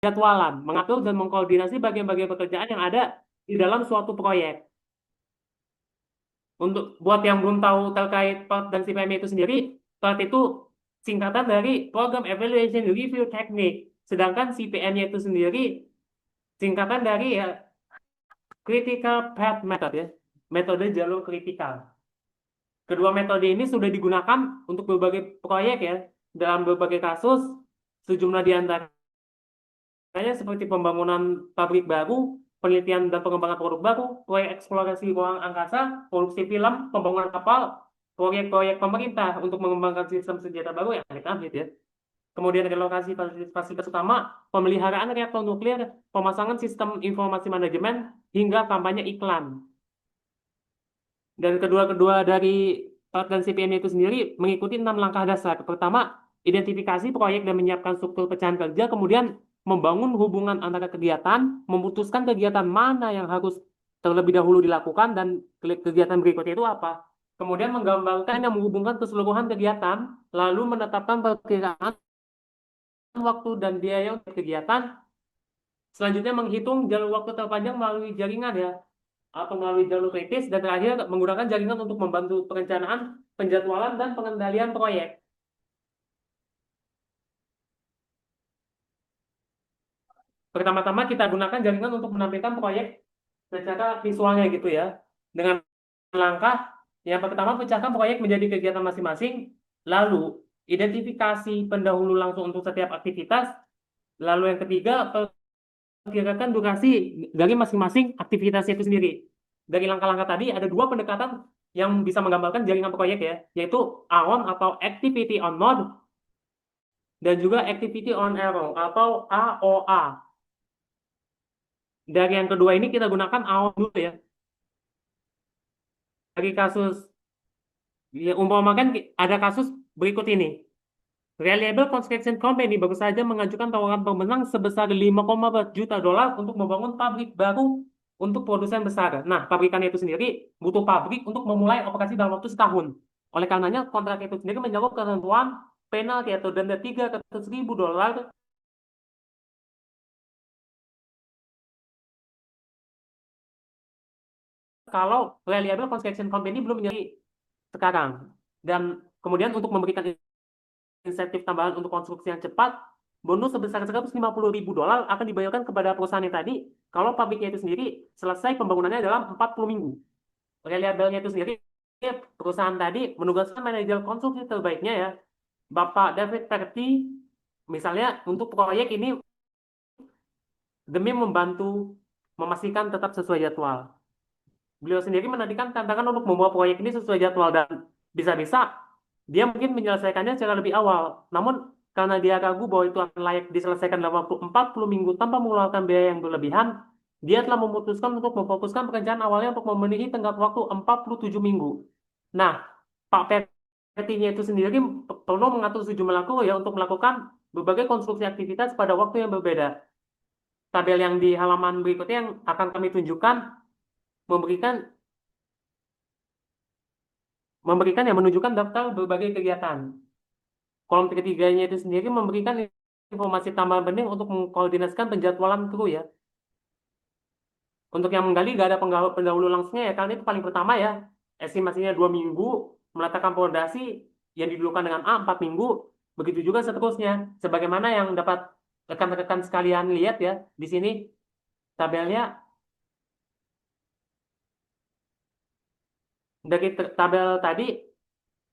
jadwalan, mengatur dan mengkoordinasi bagian-bagian pekerjaan yang ada di dalam suatu proyek. Untuk buat yang belum tahu terkait PERT dan CPM itu sendiri, PERT itu singkatan dari Program Evaluation Review Technique, sedangkan CPM-nya itu sendiri singkatan dari ya, Critical Path Method ya, metode jalur kritikal. Kedua metode ini sudah digunakan untuk berbagai proyek ya, dalam berbagai kasus, sejumlah di antaranya seperti pembangunan pabrik baru, penelitian dan pengembangan produk baru, proyek eksplorasi ruang angkasa, produksi film, pembangunan kapal, proyek-proyek pemerintah untuk mengembangkan sistem senjata baru yang amit-amit ya. Kemudian relokasi fasilitas utama, pemeliharaan reaktor nuklir, pemasangan sistem informasi manajemen, hingga kampanye iklan. Dan kedua-kedua dari dan CPM itu sendiri mengikuti 6 langkah dasar. Pertama, identifikasi proyek dan menyiapkan struktur pecahan kerja, kemudian membangun hubungan antara kegiatan, memutuskan kegiatan mana yang harus terlebih dahulu dilakukan dan kegiatan berikutnya itu apa. Kemudian menggambarkan yang menghubungkan keseluruhan kegiatan, lalu menetapkan perkiraan waktu dan biaya untuk kegiatan. Selanjutnya menghitung jalur waktu terpanjang melalui jaringan ya, atau melalui jalur kritis, dan terakhir menggunakan jaringan untuk membantu perencanaan, penjadwalan, dan pengendalian proyek. Pertama-tama kita gunakan jaringan untuk menampilkan proyek secara visualnya gitu ya. Dengan langkah yang pertama, pecahkan proyek menjadi kegiatan masing-masing, lalu identifikasi pendahulu langsung untuk setiap aktivitas, lalu yang ketiga, perkirakan durasi dari masing-masing aktivitas itu sendiri. Dari langkah-langkah tadi ada dua pendekatan yang bisa menggambarkan jaringan proyek ya, yaitu AON atau Activity on Node dan juga Activity on Arrow atau AOA. Dari yang kedua ini kita gunakan AON dulu ya. Dari kasus ya, umpamakan ada kasus berikut ini. Reliable Construction Company baru saja mengajukan tawaran pemenang sebesar 5,4 juta dolar untuk membangun pabrik baru untuk produsen besar. Nah, pabrikannya itu sendiri butuh pabrik untuk memulai operasi dalam waktu setahun. Oleh karenanya, kontrak itu sendiri mencakup ketentuan penalti atau denda 300.000 dolar kalau Reliable Construction Company belum menjadi sekarang. Dan kemudian untuk memberikan insentif tambahan untuk konstruksi yang cepat, bonus sebesar 150.000 dolar akan dibayarkan kepada perusahaan yang tadi kalau pabriknya itu sendiri selesai pembangunannya dalam 40 minggu. Reliable-nya itu sendiri, perusahaan tadi menugaskan manajer konstruksi terbaiknya ya, Bapak David Perti, misalnya untuk proyek ini demi membantu memastikan tetap sesuai jadwal. Beliau sendiri menantikan tantangan untuk membawa proyek ini sesuai jadwal dan bisa-bisa dia mungkin menyelesaikannya secara lebih awal. Namun karena dia ragu bahwa itu akan layak diselesaikan dalam waktu 40 minggu tanpa mengeluarkan biaya yang berlebihan, dia telah memutuskan untuk memfokuskan pekerjaan awalnya untuk memenuhi tenggat waktu 47 minggu. Nah, Pak Petinya itu sendiri perlu mengatur sejumlah laku ya untuk melakukan berbagai konstruksi aktivitas pada waktu yang berbeda. Tabel yang di halaman berikutnya yang akan kami tunjukkan memberikan memberikan yang menunjukkan daftar berbagai kegiatan. Kolom ketiganya itu sendiri memberikan informasi tambahan penting untuk mengkoordinasikan penjadwalan kru ya. Untuk yang menggali gak ada pendahulu langsungnya ya, karena itu paling pertama ya. Estimasinya 2 minggu, meletakkan fondasi yang didulukan dengan A 4 minggu, begitu juga seterusnya. Sebagaimana yang dapat rekan-rekan sekalian lihat ya, di sini tabelnya, dari tabel tadi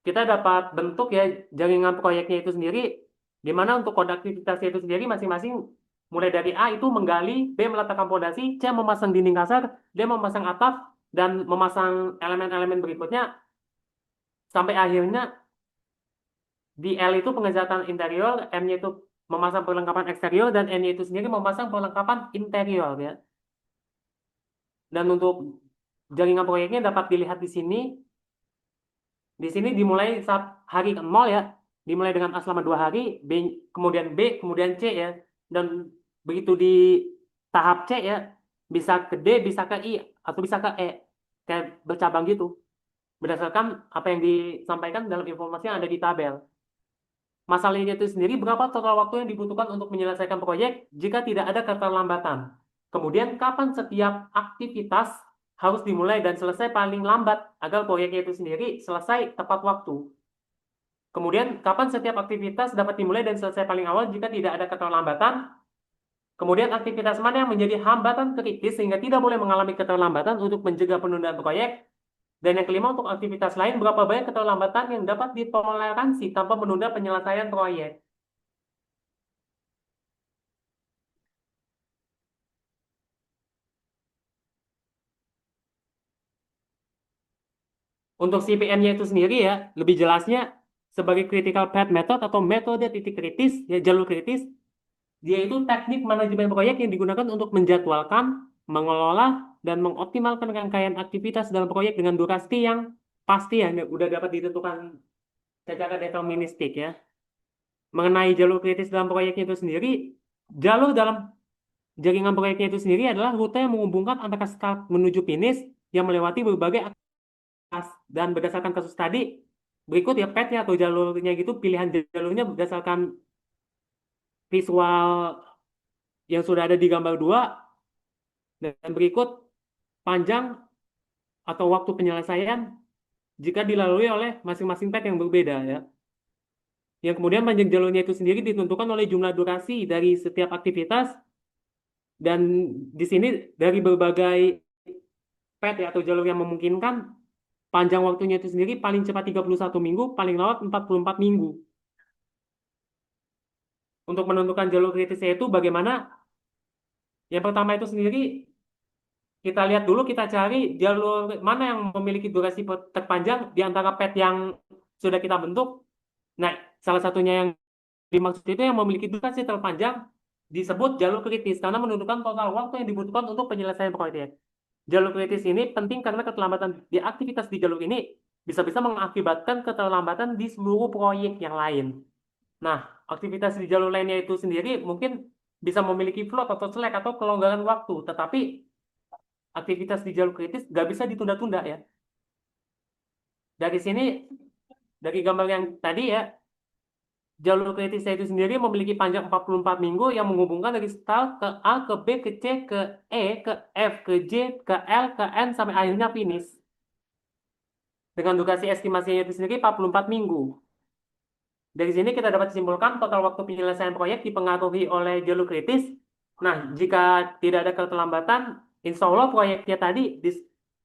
kita dapat bentuk ya jaringan proyeknya itu sendiri, di mana untuk kode aktivitasnya itu sendiri masing-masing mulai dari A itu menggali, B meletakkan fondasi, C memasang dinding kasar, D memasang atap, dan memasang elemen-elemen berikutnya, sampai akhirnya di L itu pengecatan interior, M-nya itu memasang perlengkapan eksterior, dan N-nya itu sendiri memasang perlengkapan interior ya. Dan untuk jaringan proyeknya dapat dilihat di sini. Di sini dimulai saat hari ke-0 ya, dimulai dengan A selama 2 hari, kemudian B, kemudian C ya, dan begitu di tahap C ya, bisa ke D, bisa ke I, atau bisa ke E, kayak bercabang gitu, berdasarkan apa yang disampaikan dalam informasi yang ada di tabel. masalahnya itu sendiri, berapa total waktu yang dibutuhkan untuk menyelesaikan proyek jika tidak ada keterlambatan. Kemudian kapan setiap aktivitas harus dimulai dan selesai paling lambat agar proyeknya itu sendiri selesai tepat waktu. Kemudian kapan setiap aktivitas dapat dimulai dan selesai paling awal jika tidak ada keterlambatan. Kemudian aktivitas mana yang menjadi hambatan kritis sehingga tidak boleh mengalami keterlambatan untuk mencegah penundaan proyek. Dan yang kelima, untuk aktivitas lain, berapa banyak keterlambatan yang dapat ditoleransi tanpa menunda penyelesaian proyek. Untuk CPM-nya itu sendiri ya, lebih jelasnya sebagai critical path method atau metode titik kritis, ya jalur kritis, dia itu teknik manajemen proyek yang digunakan untuk menjadwalkan, mengelola, dan mengoptimalkan rangkaian aktivitas dalam proyek dengan durasi yang pasti ya, udah dapat ditentukan secara deterministik ya. Mengenai jalur kritis dalam proyeknya itu sendiri, jalur dalam jaringan proyeknya itu sendiri adalah rute yang menghubungkan antara start menuju finish yang melewati berbagai aktivitas. Dan berdasarkan kasus tadi, berikut ya petnya atau jalurnya gitu, pilihan jalurnya berdasarkan visual yang sudah ada di gambar 2, dan berikut panjang atau waktu penyelesaian jika dilalui oleh masing-masing pet yang berbeda ya. Yang kemudian panjang jalurnya itu sendiri ditentukan oleh jumlah durasi dari setiap aktivitas, dan di sini dari berbagai pet ya, atau jalur yang memungkinkan, panjang waktunya itu sendiri paling cepat 31 minggu, paling lambat 44 minggu. Untuk menentukan jalur kritisnya itu bagaimana? Yang pertama itu sendiri, kita lihat dulu, kita cari jalur mana yang memiliki durasi terpanjang di antara pet yang sudah kita bentuk. Nah, salah satunya yang dimaksud itu yang memiliki durasi terpanjang disebut jalur kritis karena menentukan total waktu yang dibutuhkan untuk penyelesaian proyek. Jalur kritis ini penting karena keterlambatan di aktivitas di jalur ini bisa-bisa mengakibatkan keterlambatan di seluruh proyek yang lain. Nah, aktivitas di jalur lainnya itu sendiri mungkin bisa memiliki float atau slack atau kelonggaran waktu, tetapi aktivitas di jalur kritis nggak bisa ditunda-tunda ya. Dari sini, dari gambar yang tadi ya, jalur kritisnya itu sendiri memiliki panjang 44 minggu yang menghubungkan dari start ke A, ke B, ke C, ke E, ke F, ke J, ke L, ke N, sampai akhirnya finish. Dengan durasi estimasinya itu sendiri 44 minggu. Dari sini kita dapat simpulkan total waktu penyelesaian proyek dipengaruhi oleh jalur kritis. Nah, jika tidak ada keterlambatan, insya Allah proyeknya tadi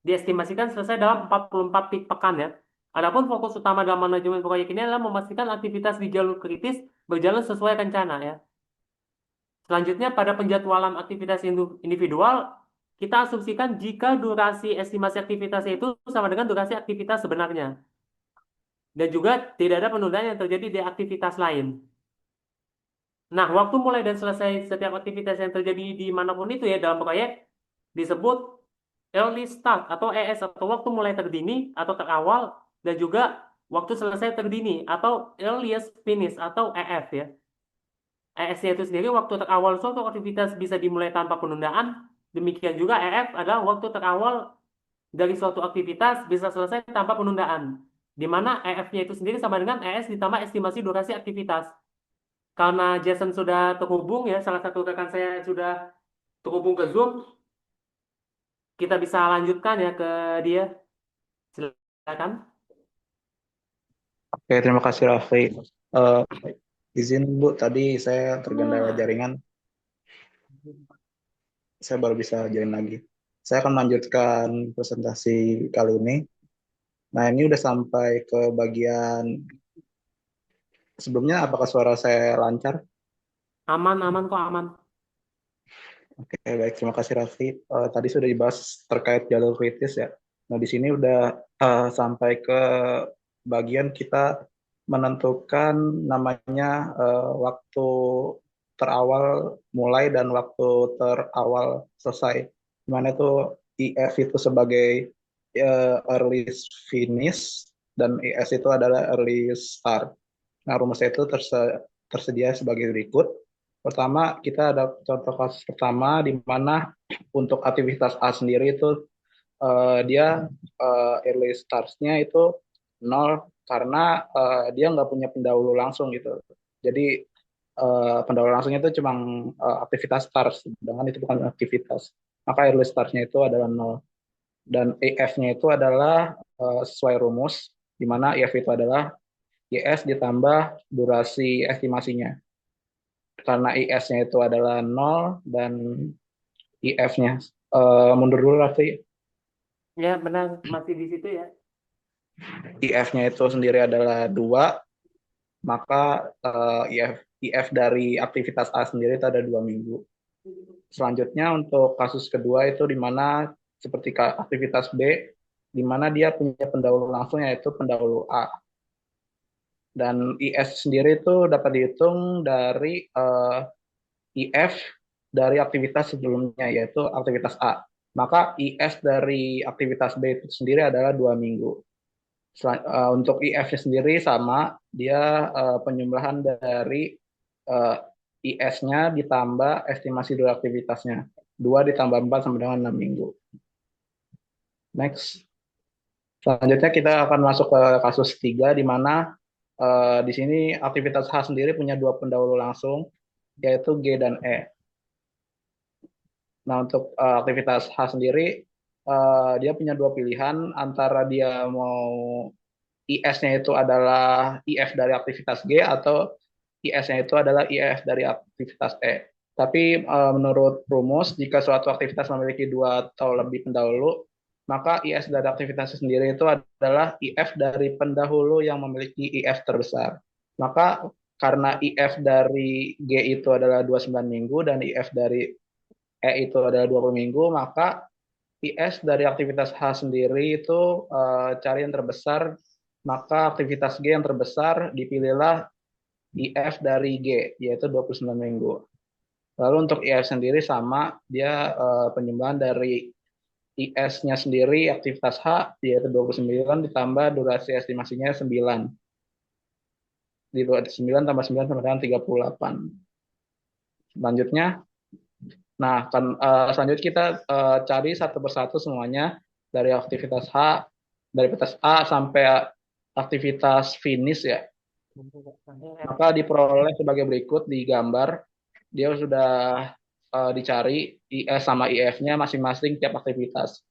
diestimasikan selesai dalam 44 pekan ya. Adapun fokus utama dalam manajemen proyek ini adalah memastikan aktivitas di jalur kritis berjalan sesuai rencana ya. Selanjutnya, pada penjadwalan aktivitas individual, kita asumsikan jika durasi estimasi aktivitas itu sama dengan durasi aktivitas sebenarnya. Dan juga tidak ada penundaan yang terjadi di aktivitas lain. Nah, waktu mulai dan selesai setiap aktivitas yang terjadi di manapun itu ya dalam proyek disebut early start atau ES, atau waktu mulai terdini atau terawal, dan juga waktu selesai terdini atau earliest finish atau EF ya. ES-nya itu sendiri waktu terawal suatu aktivitas bisa dimulai tanpa penundaan. Demikian juga EF adalah waktu terawal dari suatu aktivitas bisa selesai tanpa penundaan. Di mana EF-nya itu sendiri sama dengan ES ditambah estimasi durasi aktivitas. Karena Jason sudah terhubung ya, salah satu rekan saya sudah terhubung ke Zoom, kita bisa lanjutkan ya ke dia. Silakan. Oke, terima kasih Raffi. Eh, izin Bu, tadi saya tergendala Nah, jaringan, saya baru bisa join lagi. Saya akan melanjutkan presentasi kali ini. Nah, ini udah sampai ke bagian sebelumnya. Apakah suara saya lancar? aman, aman kok, aman. Oke, baik. Terima kasih Raffi. Tadi sudah dibahas terkait jalur kritis ya. Nah, di sini udah sampai ke bagian kita menentukan namanya waktu terawal mulai dan waktu terawal selesai. Dimana itu IF itu sebagai early finish dan IS itu adalah early start. Nah, rumusnya itu tersedia sebagai berikut. Pertama, kita ada contoh kasus pertama di mana untuk aktivitas A sendiri itu dia early starts-nya itu nol karena dia nggak punya pendahulu langsung gitu. Jadi pendahulu langsungnya itu cuma aktivitas start, sedangkan itu bukan aktivitas. Maka early startnya itu adalah nol. Dan EF-nya itu adalah sesuai rumus, di mana EF itu adalah YS ditambah durasi estimasinya. Karena IS-nya itu adalah nol dan IF-nya mundur dulu berarti Ya, benar, masih di situ ya. IF-nya itu sendiri adalah 2, maka IF dari aktivitas A sendiri itu ada 2 minggu. Selanjutnya untuk kasus kedua itu di mana seperti aktivitas B, di mana dia punya pendahulu langsung yaitu pendahulu A. Dan IS sendiri itu dapat dihitung dari IF dari aktivitas sebelumnya yaitu aktivitas A. Maka IS dari aktivitas B itu sendiri adalah 2 minggu. Untuk IF-nya sendiri sama, dia penjumlahan dari IS-nya ditambah estimasi dua aktivitasnya. 2 ditambah 4 sama dengan 6 minggu. Next. Selanjutnya kita akan masuk ke kasus 3, di mana di sini aktivitas H sendiri punya 2 pendahulu langsung, yaitu G dan E. Nah, untuk aktivitas H sendiri, dia punya 2 pilihan antara dia mau IS-nya itu adalah IF dari aktivitas G atau IS-nya itu adalah IF dari aktivitas E. Tapi menurut rumus, jika suatu aktivitas memiliki 2 atau lebih pendahulu, maka IS dari aktivitasnya sendiri itu adalah IF dari pendahulu yang memiliki IF terbesar. Maka karena IF dari G itu adalah 29 minggu dan IF dari itu adalah 20 minggu, maka IS dari aktivitas H sendiri itu cari yang terbesar, maka aktivitas G yang terbesar dipilihlah IF dari G, yaitu 29 minggu. Lalu untuk IF sendiri sama, dia penjumlahan dari IS-nya sendiri aktivitas H, yaitu 29 ditambah durasi estimasinya 9. Di 9 tambah 9 sama dengan 38. Selanjutnya, nah, selanjutnya kita cari satu persatu semuanya dari aktivitas H, dari aktivitas A sampai aktivitas finish ya. Maka diperoleh sebagai berikut di gambar. Dia sudah dicari IS sama IF-nya masing-masing tiap aktivitas.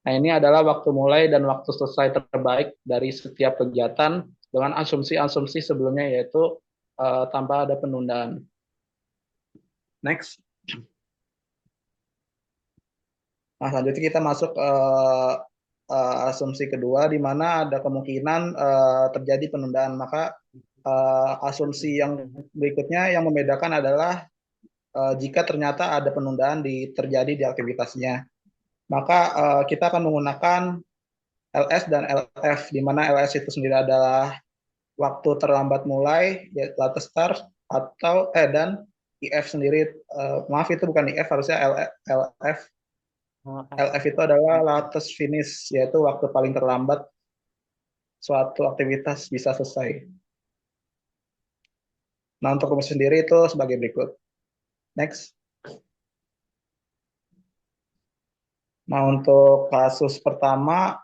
Nah, ini adalah waktu mulai dan waktu selesai terbaik dari setiap kegiatan dengan asumsi-asumsi sebelumnya yaitu tanpa ada penundaan. Next. Nah, selanjutnya kita masuk asumsi kedua, di mana ada kemungkinan terjadi penundaan. Maka asumsi yang berikutnya yang membedakan adalah jika ternyata ada penundaan terjadi di aktivitasnya. Maka kita akan menggunakan LS dan LF, di mana LS itu sendiri adalah waktu terlambat mulai, ya, latest start, dan IF sendiri, maaf itu bukan IF, harusnya LF. LF itu adalah latest finish, yaitu waktu paling terlambat suatu aktivitas bisa selesai. Nah, untuk rumus sendiri itu sebagai berikut. Next. Nah, untuk kasus pertama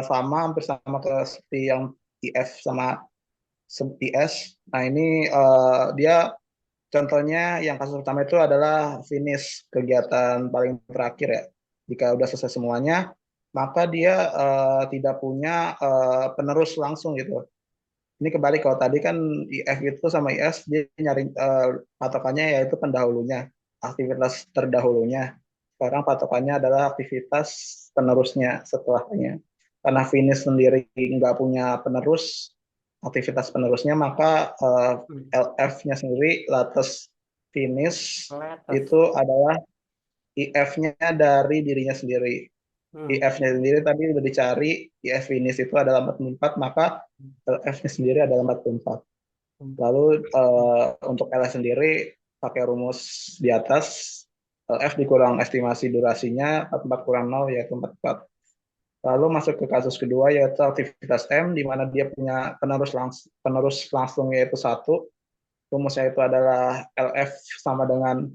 sama, hampir sama seperti yang IF sama IS. Nah, ini dia contohnya yang kasus pertama itu adalah finish, kegiatan paling terakhir ya. Jika udah selesai semuanya, maka dia tidak punya penerus langsung gitu. Ini kembali kalau tadi kan IF itu sama IS dia nyari patokannya yaitu pendahulunya, aktivitas terdahulunya. Sekarang patokannya adalah aktivitas penerusnya setelahnya. Karena finish sendiri nggak punya penerus, aktivitas penerusnya, maka LF-nya sendiri, latest finish, itu adalah IF-nya dari dirinya sendiri. IF-nya sendiri tadi udah dicari, IF finish itu adalah 44, maka LF-nya sendiri adalah 44. Lalu untuk LF sendiri pakai rumus di atas, LF dikurang estimasi durasinya, 44 kurang 0 yaitu 44. Lalu masuk ke kasus kedua yaitu aktivitas M, di mana dia punya penerus langsung yaitu 1. Rumusnya itu adalah LF sama dengan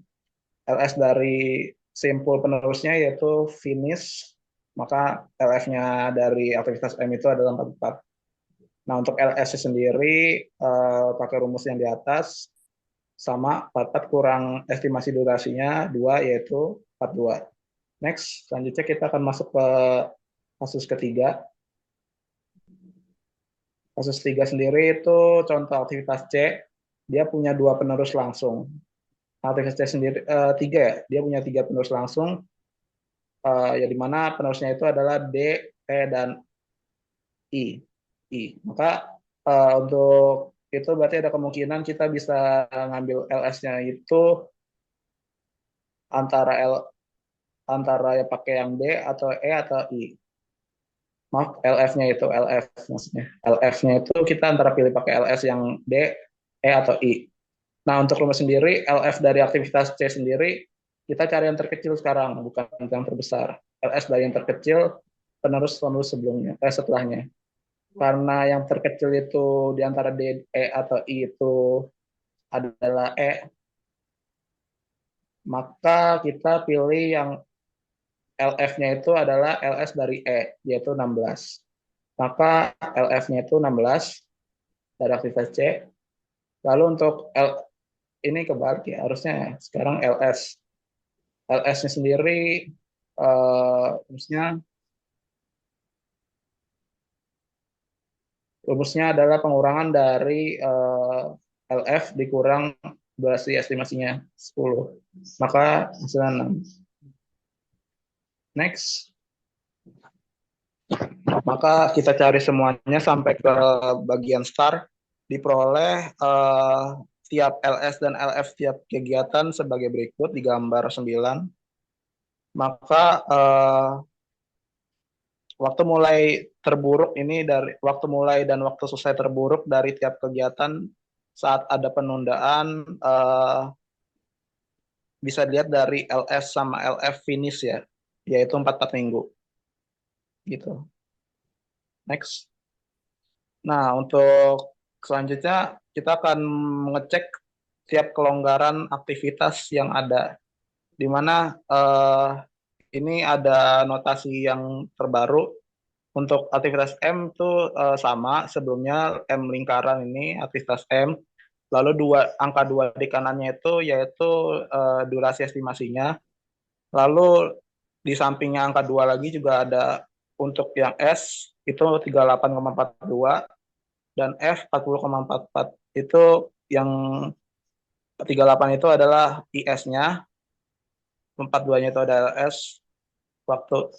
LS dari simpul penerusnya yaitu finish, maka LF-nya dari aktivitas M itu adalah 44. Nah, untuk LS sendiri pakai rumus yang di atas sama 44 kurang estimasi durasinya 2 yaitu 42. Next, selanjutnya kita akan masuk ke kasus ketiga. Kasus ketiga sendiri itu contoh aktivitas C, dia punya dua penerus langsung. Aktivitas C sendiri tiga ya, dia punya tiga penerus langsung, ya di mana penerusnya itu adalah D, E, dan I. Maka untuk itu berarti ada kemungkinan kita bisa ngambil LS-nya itu antara antara ya pakai yang D atau E atau I. Maaf, LF-nya itu LF maksudnya. LF-nya itu kita antara pilih pakai LS yang D, E atau I. Nah, untuk rumus sendiri, LF dari aktivitas C sendiri, kita cari yang terkecil sekarang, bukan yang terbesar. LS dari yang terkecil, penerus-penerus sebelumnya, setelahnya. Karena yang terkecil itu di antara D, E, atau I itu adalah E, maka kita pilih yang LF-nya itu adalah LS dari E, yaitu 16. Maka LF-nya itu 16 dari aktivitas C. Lalu untuk ini kebalik ya, harusnya sekarang LS. LS-nya sendiri, rumusnya adalah pengurangan dari LF dikurang durasi estimasinya 10. Maka hasilnya 6. Next. Maka kita cari semuanya sampai ke bagian start. Diperoleh tiap LS dan LF tiap kegiatan sebagai berikut di gambar 9. Maka waktu mulai terburuk ini dari waktu mulai dan waktu selesai terburuk dari tiap kegiatan saat ada penundaan bisa dilihat dari LS sama LF finish ya, yaitu 4 minggu. Gitu. Next. Nah, untuk selanjutnya kita akan mengecek tiap kelonggaran aktivitas yang ada, di mana ini ada notasi yang terbaru. Untuk aktivitas M itu sama, sebelumnya M lingkaran ini aktivitas M, lalu angka 2 di kanannya itu yaitu durasi estimasinya, lalu di sampingnya angka 2 lagi juga ada untuk yang S itu 38,42 dan F 40,44. Itu yang 38 itu adalah IS-nya, 42-nya itu adalah S,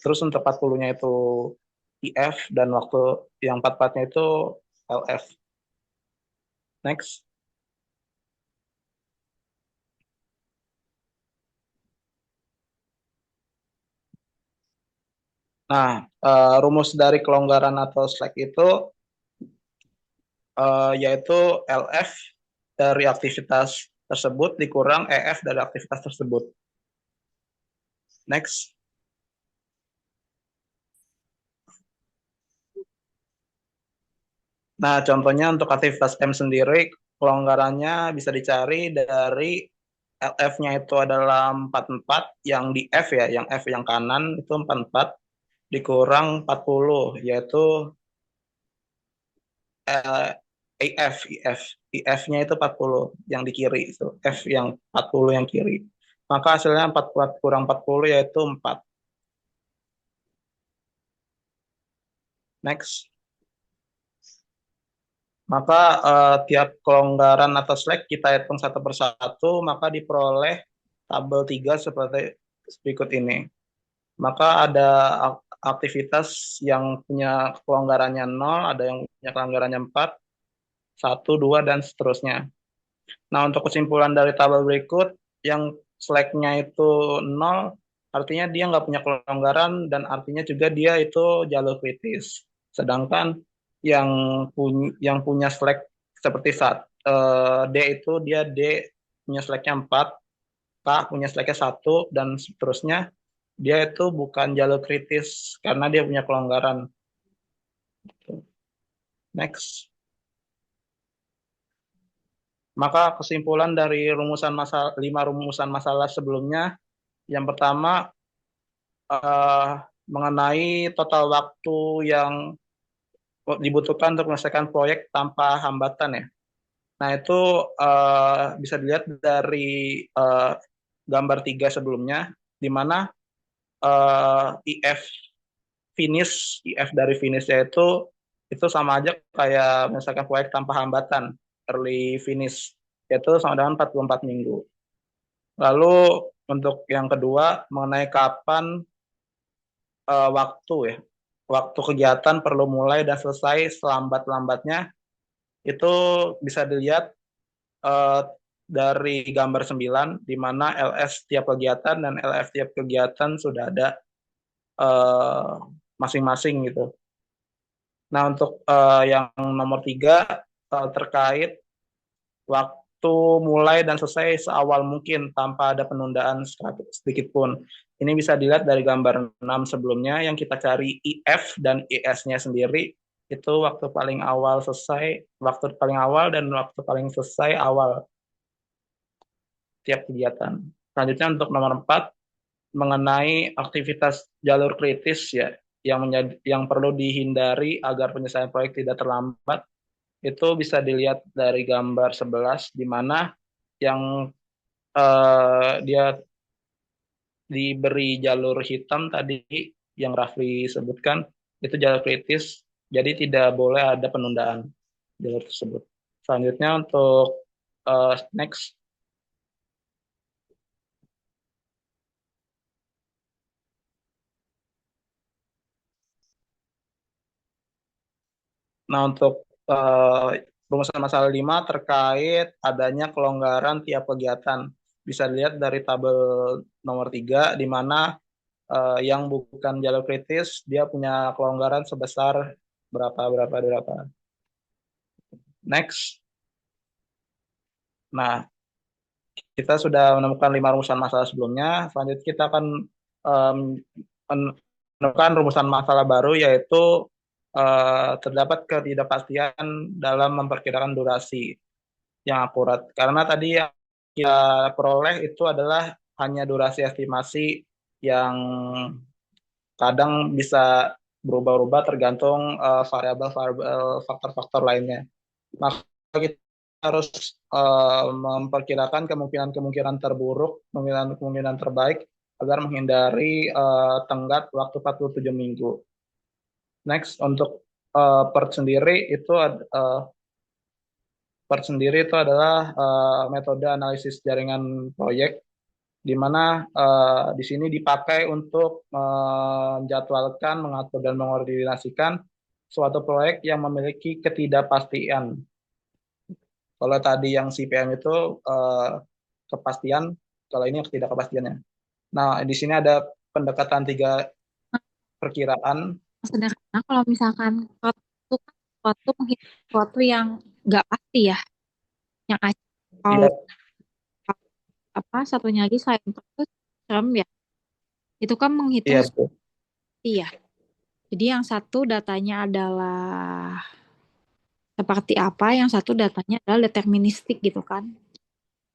terus untuk 40-nya itu IF, dan waktu yang 44-nya itu LF. Next. Nah, rumus dari kelonggaran atau slack itu yaitu LF dari aktivitas tersebut dikurang EF dari aktivitas tersebut. Next. Nah, contohnya untuk aktivitas M sendiri, kelonggarannya bisa dicari dari LF-nya itu adalah 44, yang di F ya, yang F yang kanan itu 44, dikurang 40, yaitu IF-nya itu 40, yang di kiri, itu F yang 40 yang kiri. Maka hasilnya 44 kurang 40 yaitu 4. Next. Maka tiap kelonggaran atau slack kita hitung satu persatu, maka diperoleh tabel 3 seperti berikut ini. Maka ada aktivitas yang punya kelonggarannya 0, ada yang punya kelonggarannya 4, 1, 2, dan seterusnya. Nah, untuk kesimpulan dari tabel berikut, yang slack-nya itu 0, artinya dia nggak punya kelonggaran, dan artinya juga dia itu jalur kritis. Sedangkan yang punya slack seperti saat D itu D punya slack-nya 4, K punya slack-nya 1, dan seterusnya, dia itu bukan jalur kritis karena dia punya kelonggaran. Next. Maka kesimpulan dari 5 rumusan masalah sebelumnya, yang pertama mengenai total waktu yang dibutuhkan untuk menyelesaikan proyek tanpa hambatan ya. Nah, itu bisa dilihat dari gambar 3 sebelumnya, di mana IF IF dari finish itu sama aja kayak misalkan proyek tanpa hambatan, early finish, yaitu sama dengan 44 minggu. Lalu untuk yang kedua, mengenai kapan waktu ya, waktu kegiatan perlu mulai dan selesai selambat-lambatnya, itu bisa dilihat eh, dari gambar 9, di mana LS tiap kegiatan dan LF tiap kegiatan sudah ada eh, masing-masing gitu. Nah, untuk yang nomor 3 terkait waktu mulai dan selesai seawal mungkin tanpa ada penundaan sedikit pun. Ini bisa dilihat dari gambar 6 sebelumnya yang kita cari IF dan IS-nya sendiri, itu waktu paling awal selesai, waktu paling awal dan waktu paling selesai awal tiap kegiatan. Selanjutnya untuk nomor 4 mengenai aktivitas jalur kritis ya, yang perlu dihindari agar penyelesaian proyek tidak terlambat, itu bisa dilihat dari gambar 11, di mana yang dia diberi jalur hitam tadi yang Rafli sebutkan, itu jalur kritis, jadi tidak boleh ada penundaan jalur tersebut. Selanjutnya untuk next. Nah, untuk rumusan masalah 5 terkait adanya kelonggaran tiap kegiatan. Bisa dilihat dari tabel nomor 3, di mana yang bukan jalur kritis, dia punya kelonggaran sebesar berapa. Next. Nah, kita sudah menemukan 5 rumusan masalah sebelumnya. Selanjutnya kita akan um, menemukan rumusan masalah baru, yaitu terdapat ketidakpastian dalam memperkirakan durasi yang akurat. Karena tadi yang kita peroleh itu adalah hanya durasi estimasi yang kadang bisa berubah-ubah tergantung variabel faktor-faktor lainnya. Maka kita harus memperkirakan kemungkinan-kemungkinan terburuk, kemungkinan-kemungkinan terbaik agar menghindari tenggat waktu 47 minggu. Next, untuk PERT sendiri itu adalah metode analisis jaringan proyek, di mana di sini dipakai untuk menjadwalkan, mengatur, dan mengkoordinasikan suatu proyek yang memiliki ketidakpastian. Kalau tadi yang CPM itu kepastian, kalau ini ketidakpastiannya. Nah, di sini ada pendekatan 3 perkiraan. Sederhana kalau misalkan suatu kan suatu menghitung sesuatu yang nggak pasti ya, yang acak. Kalau Iya, apa satunya lagi selain itu term ya, itu kan menghitung iya betul. seperti ya. Jadi yang satu datanya adalah seperti apa, yang satu datanya adalah deterministik gitu kan.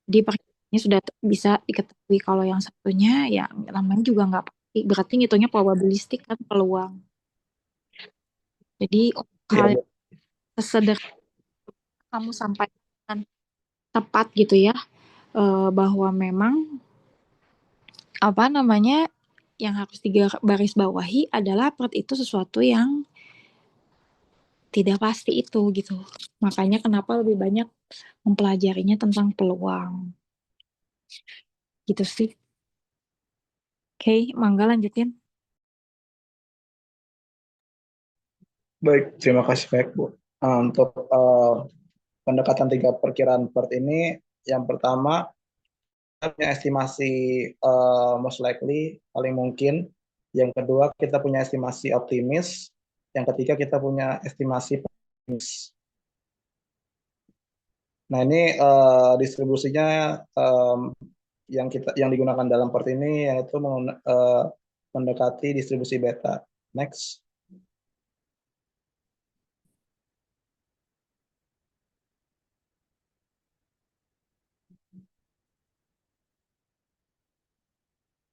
Jadi perkiraannya sudah bisa diketahui. Kalau yang satunya ya namanya juga nggak pasti. Berarti ngitungnya probabilistik kan, peluang. Jadi Iya, hal betul. sesederhana kamu sampaikan tepat gitu ya, bahwa memang apa namanya yang harus digaris bawahi adalah PERT itu sesuatu yang tidak pasti itu gitu. Makanya kenapa lebih banyak mempelajarinya tentang peluang. Gitu sih. Oke, Mangga lanjutin. Baik, terima kasih banyak, Bu. Untuk pendekatan 3 perkiraan PERT ini, yang pertama, kita punya estimasi most likely, paling mungkin. Yang kedua, kita punya estimasi optimis. Yang ketiga, kita punya estimasi pesimis. Nah, ini distribusinya yang digunakan dalam PERT ini, yaitu mendekati distribusi beta. Next.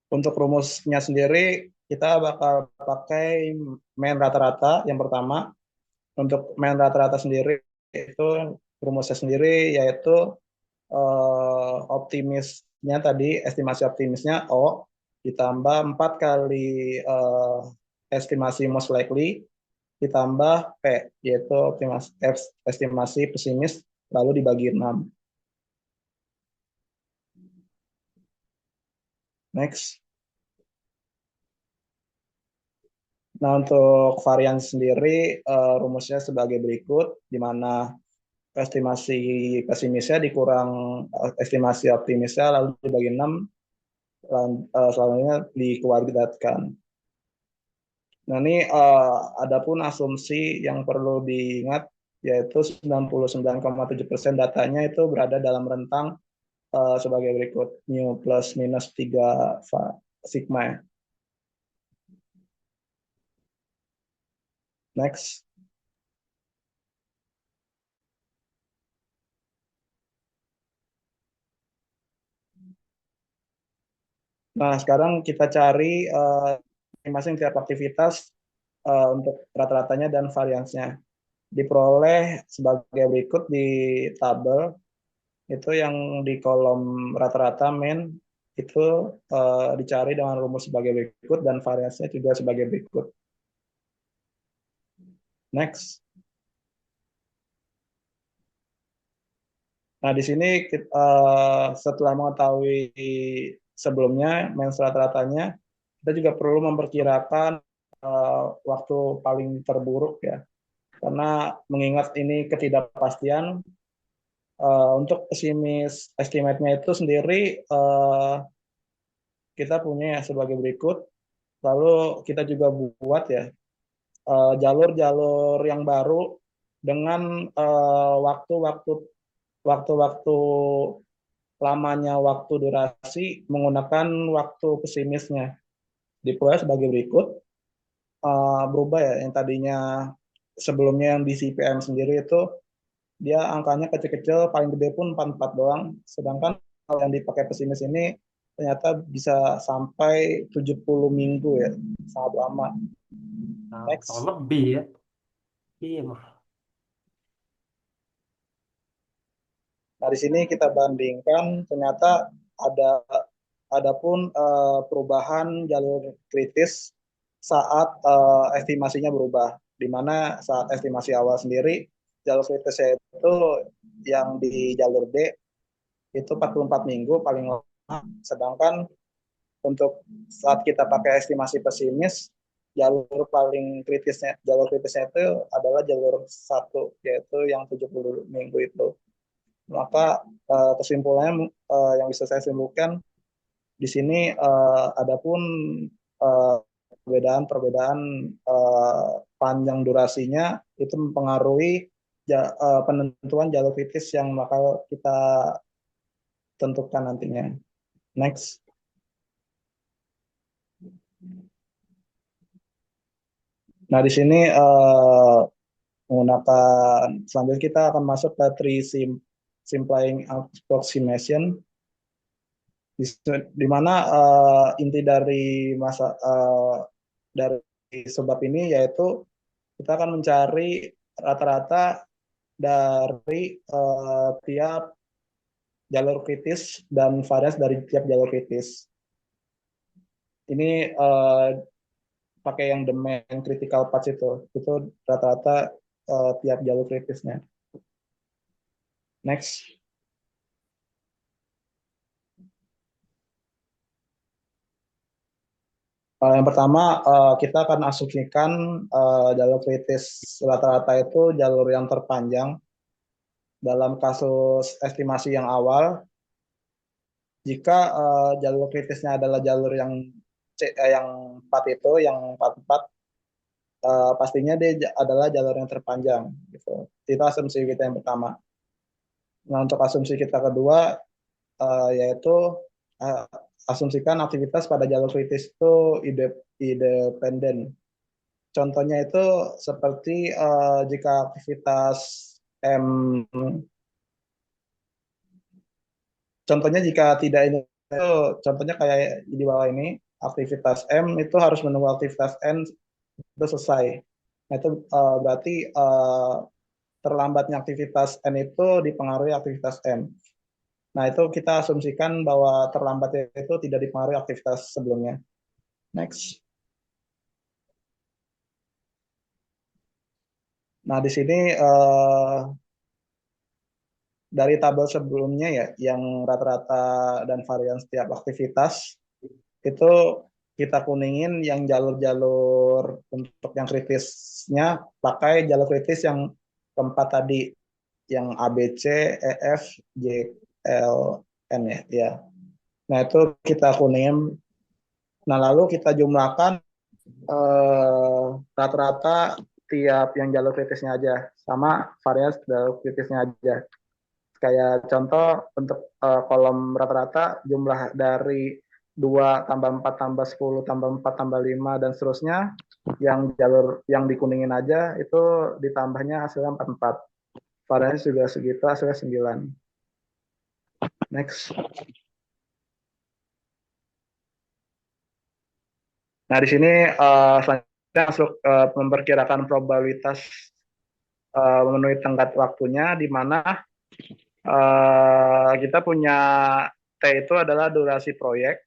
Untuk rumusnya sendiri, kita bakal pakai mean rata-rata yang pertama. Untuk main rata-rata sendiri itu rumusnya sendiri yaitu optimisnya tadi, estimasi optimisnya O ditambah 4 kali estimasi most likely ditambah P, yaitu estimasi pesimis, lalu dibagi 6. Next. Nah, untuk varian sendiri, rumusnya sebagai berikut, di mana estimasi pesimisnya dikurang estimasi optimisnya, lalu dibagi 6, selanjutnya dikuadratkan. Nah, ini ada pun asumsi yang perlu diingat, yaitu 99,7% datanya itu berada dalam rentang sebagai berikut, mu plus minus 3 sigma. Next. Nah, sekarang kita cari masing-masing tiap aktivitas untuk rata-ratanya dan variansnya. Diperoleh sebagai berikut di tabel, itu yang di kolom rata-rata main, itu dicari dengan rumus sebagai berikut dan variasinya juga sebagai berikut. Next. Nah, di sini setelah mengetahui sebelumnya main rata-ratanya, kita juga perlu memperkirakan waktu paling terburuk ya. Karena mengingat ini ketidakpastian, untuk pesimis estimate-nya itu sendiri kita punya ya sebagai berikut. Lalu kita juga buat ya jalur-jalur yang baru dengan waktu-waktu lamanya waktu durasi menggunakan waktu pesimisnya. Diperoleh sebagai berikut. Berubah ya, yang tadinya sebelumnya yang di CPM sendiri itu dia angkanya kecil-kecil, paling gede pun 44 doang. Sedangkan kalau yang dipakai pesimis ini ternyata bisa sampai 70 minggu ya, sangat lama. Nah, tahun Next. lebih ya. Iya mah. Nah, di sini kita bandingkan ternyata ada pun perubahan jalur kritis saat estimasinya berubah. Di mana saat estimasi awal sendiri jalur kritisnya itu yang di jalur D itu 44 minggu paling lama, sedangkan untuk saat kita pakai estimasi pesimis jalur kritisnya itu adalah jalur 1, yaitu yang 70 minggu itu. Maka kesimpulannya yang bisa saya simpulkan di sini ada pun perbedaan panjang durasinya itu mempengaruhi penentuan jalur kritis yang bakal kita tentukan nantinya. Next. Nah, di sini menggunakan selanjutnya kita akan masuk ke tree simplifying approximation, di mana inti dari dari sebab ini yaitu kita akan mencari rata-rata dari tiap jalur kritis dan varians dari tiap jalur kritis. Ini pakai yang the main critical path itu rata-rata tiap jalur kritisnya. Next. Yang pertama kita akan asumsikan jalur kritis rata-rata itu jalur yang terpanjang dalam kasus estimasi yang awal. Jika jalur kritisnya adalah jalur yang 4 itu, yang 44, pastinya dia adalah jalur yang terpanjang. Gitu. Itu asumsi kita yang pertama. Nah, untuk asumsi kita kedua, yaitu asumsikan aktivitas pada jalur kritis itu independen. Contohnya itu seperti jika aktivitas M, contohnya jika tidak ini, itu contohnya kayak di bawah ini, aktivitas M itu harus menunggu aktivitas N itu selesai. Nah, itu berarti terlambatnya aktivitas N itu dipengaruhi aktivitas M. Nah, itu kita asumsikan bahwa terlambatnya itu tidak dipengaruhi aktivitas sebelumnya. Next. Nah, di sini dari tabel sebelumnya ya, yang rata-rata dan varian setiap aktivitas, itu kita kuningin yang jalur-jalur untuk yang kritisnya, pakai jalur kritis yang keempat tadi, yang A, B, C, E, F, G, L, N ya. Ya. Nah, itu kita kuningin. Nah, lalu kita jumlahkan rata-rata tiap yang jalur kritisnya aja, sama varian jalur kritisnya aja. Kayak contoh untuk kolom rata-rata jumlah dari 2 tambah 4 tambah 10 tambah 4 tambah 5 dan seterusnya, yang jalur yang dikuningin aja itu ditambahnya hasilnya 44. Variannya juga segitu, hasilnya 9. Next. Nah, di sini selanjutnya masuk memperkirakan probabilitas memenuhi tenggat waktunya, di mana kita punya T itu adalah durasi proyek,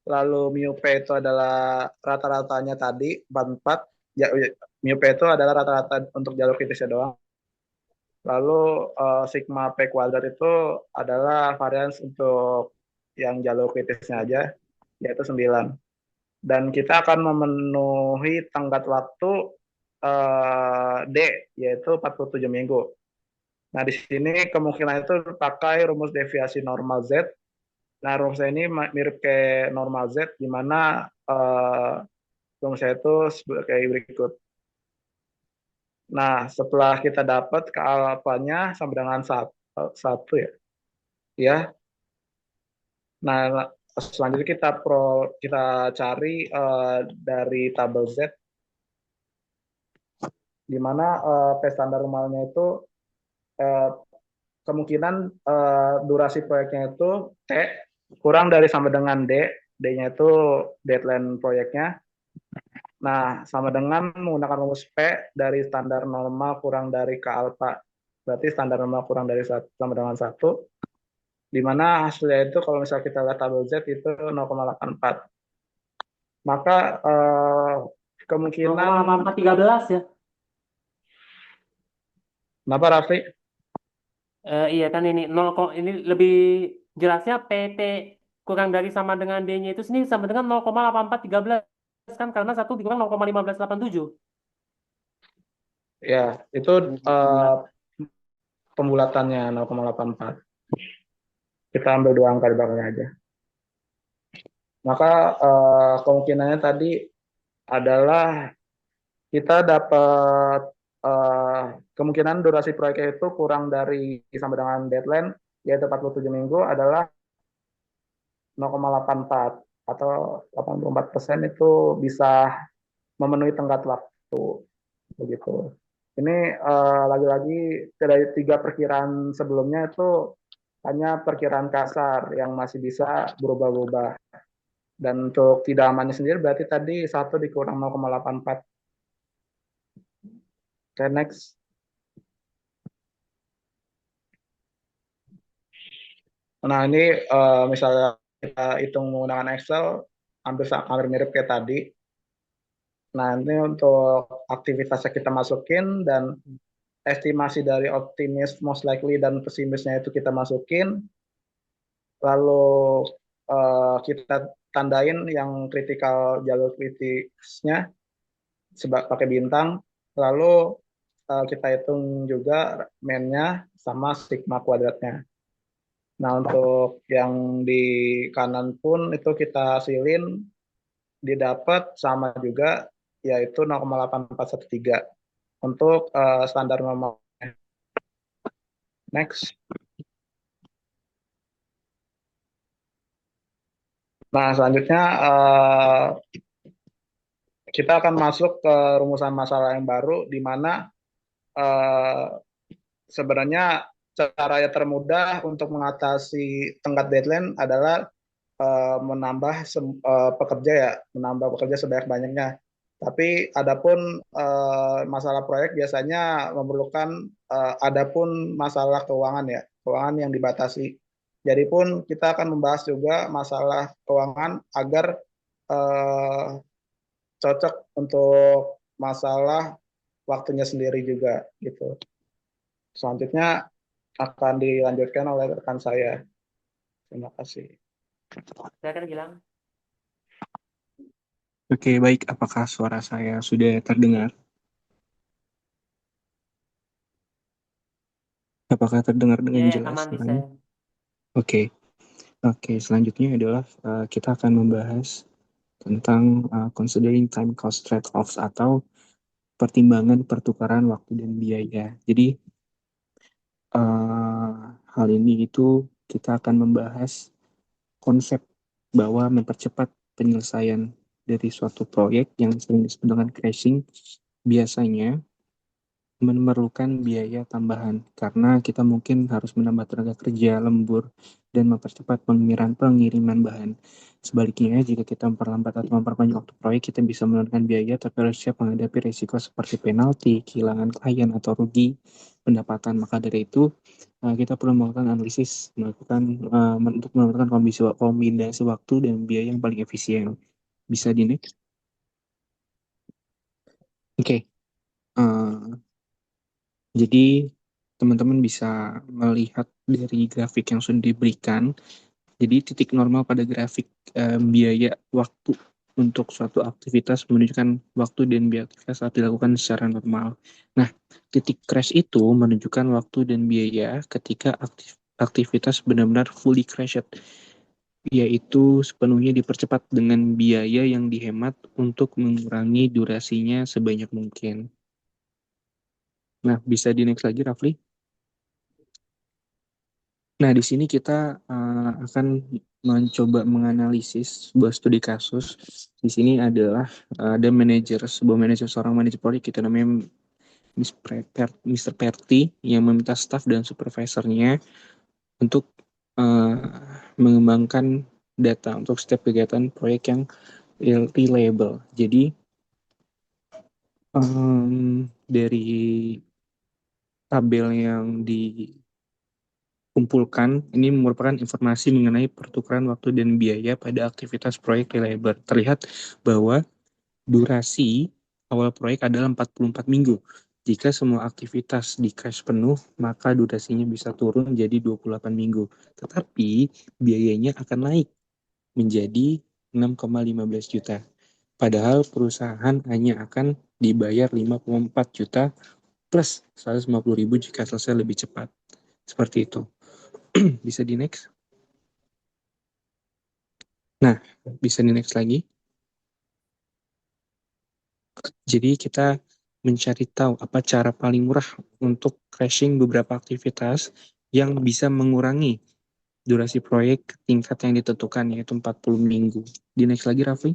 lalu mu P itu adalah rata-ratanya tadi 44, ya, mu P itu adalah rata-rata untuk jalur kritisnya doang. Lalu sigma P kuadrat itu adalah varians untuk yang jalur kritisnya aja, yaitu 9. Dan kita akan memenuhi tenggat waktu D, yaitu 47 minggu. Nah, di sini kemungkinan itu pakai rumus deviasi normal Z. Nah, rumusnya ini mirip kayak normal Z, di mana rumusnya itu sebagai berikut. Nah, setelah kita dapat ke alfanya sama dengan satu ya. Ya. Nah, selanjutnya kita cari dari tabel Z, di mana P standar normalnya itu kemungkinan durasi proyeknya itu T kurang dari sama dengan D, D-nya itu deadline proyeknya. Nah, sama dengan menggunakan rumus P dari standar normal kurang dari K alfa. Berarti standar normal kurang dari 1 sama dengan 1, di mana hasilnya itu kalau misalnya kita lihat tabel Z itu 0,84. Maka kemungkinan 0,8413 ya. kenapa Raffi? Iya kan ini lebih jelasnya PT kurang dari sama dengan D-nya itu sendiri sama dengan 0,8413 kan karena satu dikurang 0,1587. Ya, itu pembulatannya 0,84. Kita ambil 2 angka di belakangnya aja. Maka kemungkinannya tadi adalah kita dapat kemungkinan durasi proyeknya itu kurang dari sama dengan deadline, yaitu 47 minggu adalah 0,84 atau 84% itu bisa memenuhi tenggat waktu begitu. Ini lagi-lagi dari 3 perkiraan sebelumnya itu hanya perkiraan kasar yang masih bisa berubah-ubah. Dan untuk tidak amannya sendiri berarti tadi 1 dikurang 0,84. Oke, next. Nah, ini misalnya kita hitung menggunakan Excel, hampir mirip kayak tadi. Nah, ini untuk aktivitasnya kita masukin, dan estimasi dari optimis, most likely, dan pesimisnya itu kita masukin. Lalu kita tandain yang kritikal jalur kritisnya pakai bintang. Lalu kita hitung juga mean-nya sama sigma kuadratnya. Nah, untuk yang di kanan pun itu kita hasilin didapat sama juga, yaitu 0,8413 untuk standar normal. Next. Nah, selanjutnya kita akan masuk ke rumusan masalah yang baru, di mana sebenarnya cara yang termudah untuk mengatasi tenggat deadline adalah menambah pekerja sebanyak-banyaknya. Tapi adapun masalah proyek biasanya memerlukan adapun masalah keuangan ya, keuangan yang dibatasi. Jadi pun kita akan membahas juga masalah keuangan agar eh, cocok untuk masalah waktunya sendiri juga gitu. Selanjutnya akan dilanjutkan oleh rekan saya. Terima kasih. Silakan Gilang. Oke, baik. Apakah suara saya sudah terdengar? Apakah terdengar dengan Ya, jelas aman bisa. suaranya? Oke. Oke, selanjutnya adalah kita akan membahas tentang considering time cost trade-offs atau pertimbangan pertukaran waktu dan biaya. Jadi, hal ini itu kita akan membahas konsep bahwa mempercepat penyelesaian dari suatu proyek yang sering disebut dengan crashing biasanya memerlukan biaya tambahan karena kita mungkin harus menambah tenaga kerja, lembur, dan mempercepat pengiriman bahan. Sebaliknya, jika kita memperlambat atau memperpanjang waktu proyek, kita bisa menurunkan biaya tapi harus siap menghadapi risiko seperti penalti, kehilangan klien, atau rugi pendapatan. Maka dari itu, kita perlu melakukan analisis, untuk menentukan kombinasi waktu dan biaya yang paling efisien. Bisa di next? Oke. Jadi teman-teman bisa melihat dari grafik yang sudah diberikan. Jadi titik normal pada grafik biaya waktu untuk suatu aktivitas menunjukkan waktu dan biaya aktivitas saat dilakukan secara normal. Nah, titik crash itu menunjukkan waktu dan biaya ketika aktivitas benar-benar fully crashed, yaitu sepenuhnya dipercepat dengan biaya yang dihemat untuk mengurangi durasinya sebanyak mungkin. Nah, bisa di next lagi, Rafli? Nah, di sini kita akan mencoba menganalisis sebuah studi kasus. Di sini adalah ada sebuah manajer, seorang manajer proyek, kita namanya Mr. Perti, yang meminta staff dan supervisornya untuk mengembangkan data untuk setiap kegiatan proyek yang reliable. Jadi, dari tabel yang kumpulkan, ini merupakan informasi mengenai pertukaran waktu dan biaya pada aktivitas proyek reliable. Terlihat bahwa durasi awal proyek adalah 44 minggu. Jika semua aktivitas di crash penuh, maka durasinya bisa turun menjadi 28 minggu. Tetapi biayanya akan naik menjadi 6,15 juta. Padahal perusahaan hanya akan dibayar 5,4 juta plus 150.000 jika selesai lebih cepat. Seperti itu. Bisa di next. Nah, bisa di next lagi. Jadi kita mencari tahu apa cara paling murah untuk crashing beberapa aktivitas yang bisa mengurangi durasi proyek ke tingkat yang ditentukan, yaitu 40 minggu. Di next lagi, Raffi.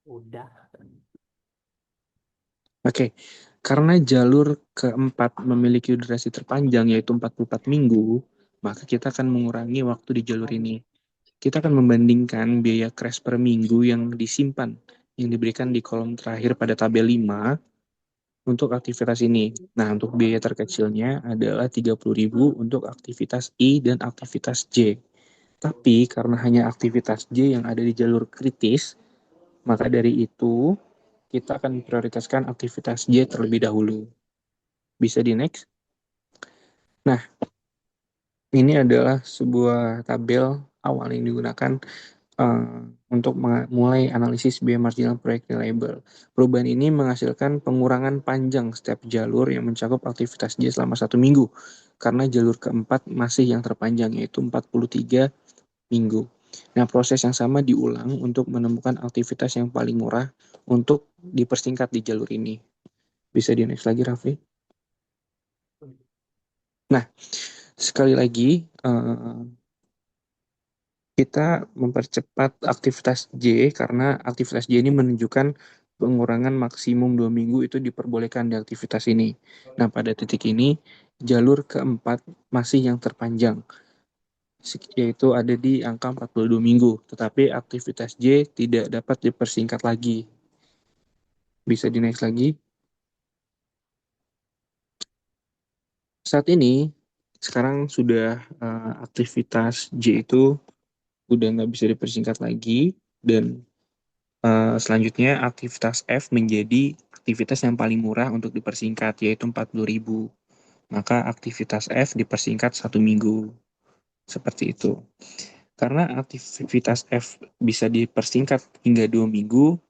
Udah. Oke, karena jalur keempat memiliki durasi terpanjang, yaitu 44 minggu, maka kita akan mengurangi waktu di jalur ini. Kita akan membandingkan biaya crash per minggu yang disimpan, yang diberikan di kolom terakhir pada tabel 5 untuk aktivitas ini. Nah, untuk biaya terkecilnya adalah 30.000 untuk aktivitas I dan aktivitas J. Tapi karena hanya aktivitas J yang ada di jalur kritis, maka dari itu kita akan prioritaskan aktivitas J terlebih dahulu. Bisa di next? Nah, ini adalah sebuah tabel awal yang digunakan untuk mulai analisis biaya marginal proyek reliable. Perubahan ini menghasilkan pengurangan panjang setiap jalur yang mencakup aktivitas J selama 1 minggu, karena jalur keempat masih yang terpanjang, yaitu 43 minggu. Nah, proses yang sama diulang untuk menemukan aktivitas yang paling murah untuk dipersingkat di jalur ini. Bisa di next lagi, Raffi? Nah, sekali lagi, kita mempercepat aktivitas J karena aktivitas J ini menunjukkan pengurangan maksimum 2 minggu itu diperbolehkan di aktivitas ini. Nah, pada titik ini, jalur keempat masih yang terpanjang, yaitu ada di angka 42 minggu, tetapi aktivitas J tidak dapat dipersingkat lagi. Bisa di next lagi. Saat ini, sekarang sudah aktivitas J itu udah nggak bisa dipersingkat lagi, dan selanjutnya aktivitas F menjadi aktivitas yang paling murah untuk dipersingkat, yaitu 40.000. Maka aktivitas F dipersingkat 1 minggu. Seperti itu. Karena aktivitas F bisa dipersingkat hingga 2 minggu,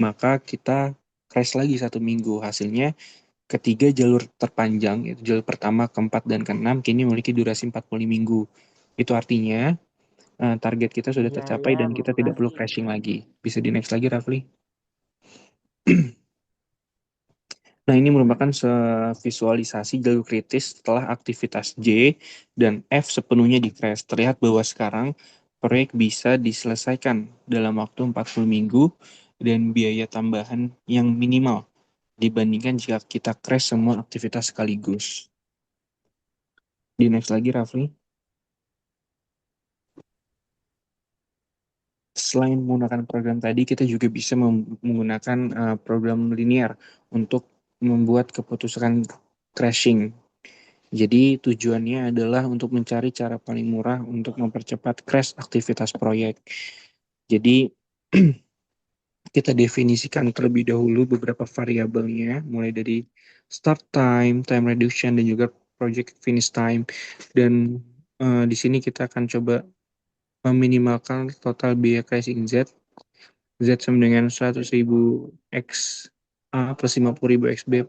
maka kita crash lagi 1 minggu. Hasilnya ketiga jalur terpanjang, yaitu jalur pertama, keempat, dan keenam, kini memiliki durasi 40 minggu. Itu artinya target kita sudah Ya, tercapai ya, dan kita tidak perlu motivasi. crashing lagi. Bisa di next lagi, Rafli. Nah, ini merupakan visualisasi jalur kritis setelah aktivitas J dan F sepenuhnya di crash. Terlihat bahwa sekarang proyek bisa diselesaikan dalam waktu 40 minggu dan biaya tambahan yang minimal dibandingkan jika kita crash semua aktivitas sekaligus. Di next lagi, Rafli. Selain menggunakan program tadi, kita juga bisa menggunakan program linear untuk membuat keputusan crashing. Jadi tujuannya adalah untuk mencari cara paling murah untuk mempercepat crash aktivitas proyek. Jadi kita definisikan terlebih dahulu beberapa variabelnya, mulai dari start time, time reduction, dan juga project finish time. Dan di sini kita akan coba meminimalkan total biaya crashing Z sama dengan 100.000 X A plus 50.000 XB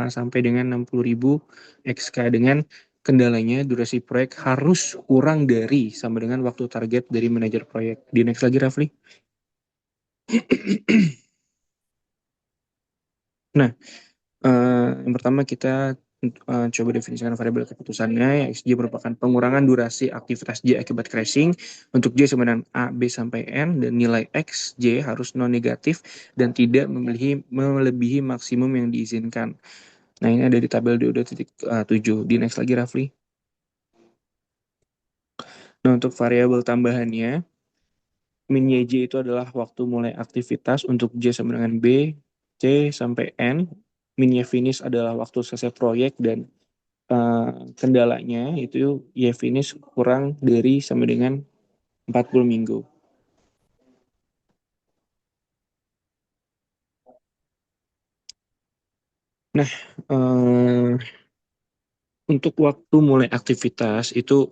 sampai dengan 60.000 XK, dengan kendalanya durasi proyek harus kurang dari sama dengan waktu target dari manajer proyek. Di next lagi, Rafli. Nah, yang pertama kita coba definisikan variabel keputusannya. XJ merupakan pengurangan durasi aktivitas J akibat crashing. Untuk J sama dengan A, B sampai N, dan nilai XJ harus non-negatif dan tidak melebihi maksimum yang diizinkan. Nah, ini ada di tabel 2.7. Di next lagi, Rafli. Nah, untuk variabel tambahannya, min YJ itu adalah waktu mulai aktivitas untuk J sama dengan B, C sampai N. Min Y finish adalah waktu selesai proyek, dan kendalanya itu Y finish kurang dari sama dengan 40 minggu. Nah, untuk waktu mulai aktivitas itu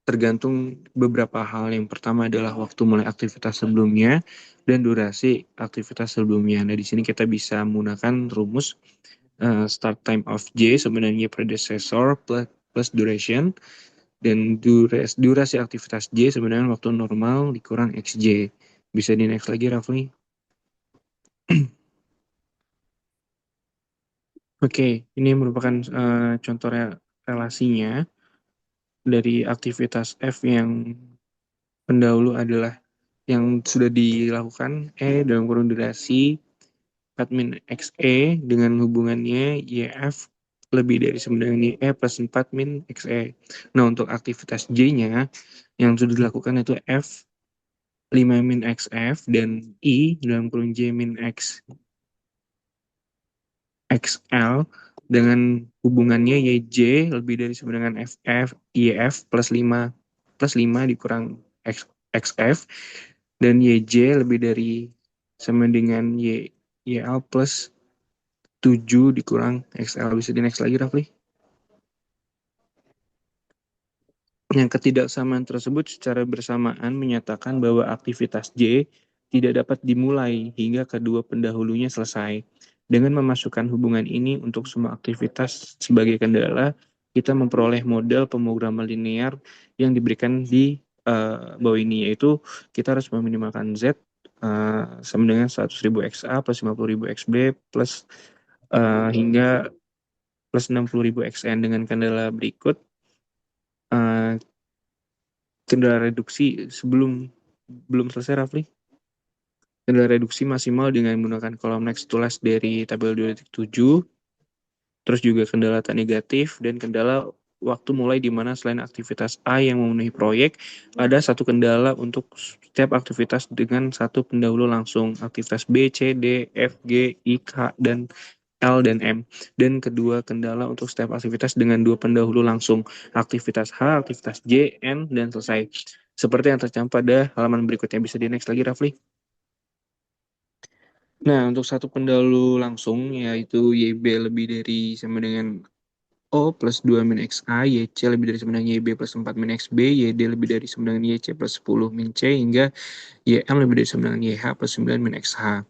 tergantung beberapa hal. Yang pertama adalah waktu mulai aktivitas sebelumnya dan durasi aktivitas sebelumnya. Nah, di sini kita bisa menggunakan rumus start time of J sebenarnya predecessor plus duration, dan durasi aktivitas J sebenarnya waktu normal dikurang XJ. Bisa di next lagi, Rafli. Oke, ini merupakan contoh relasinya dari aktivitas F yang pendahulu adalah yang sudah dilakukan dalam kurun durasi 4 min XE dengan hubungannya YF lebih dari sama dengan YE plus 4 min XE. Nah, untuk aktivitas J-nya yang sudah dilakukan itu F 5 min XF dan I dalam kurun J min X XL dengan hubungannya YJ lebih dari sama dengan FF YF plus 5 dikurang XF, dan YJ lebih dari sama dengan YL plus 7 dikurang XL. Bisa di next lagi, Rafli. Yang ketidaksamaan tersebut secara bersamaan menyatakan bahwa aktivitas J tidak dapat dimulai hingga kedua pendahulunya selesai. Dengan memasukkan hubungan ini untuk semua aktivitas sebagai kendala, kita memperoleh model pemrograman linear yang diberikan di bawah ini, yaitu kita harus meminimalkan Z sama dengan 100.000 XA plus 50.000 XB plus hingga plus 60.000 XN dengan kendala berikut. Kendala reduksi belum selesai, Rafli. Kendala reduksi maksimal dengan menggunakan kolom next to last dari tabel 2.7. Terus juga kendala tak negatif dan kendala waktu mulai di mana selain aktivitas A yang memenuhi proyek, ada satu kendala untuk setiap aktivitas dengan satu pendahulu langsung. Aktivitas B, C, D, F, G, I, K, dan L dan M. Dan kedua kendala untuk setiap aktivitas dengan dua pendahulu langsung. Aktivitas H, aktivitas J, N, dan selesai. Seperti yang tercantum pada halaman berikutnya. Bisa di next lagi, Rafli. Nah, untuk satu pendahulu langsung, yaitu YB lebih dari sama dengan O plus 2 min XA, YC lebih dari sama dengan YB plus 4 min XB, YD lebih dari sama dengan YC plus 10 min C, hingga YM lebih dari sama dengan YH plus 9 min XH.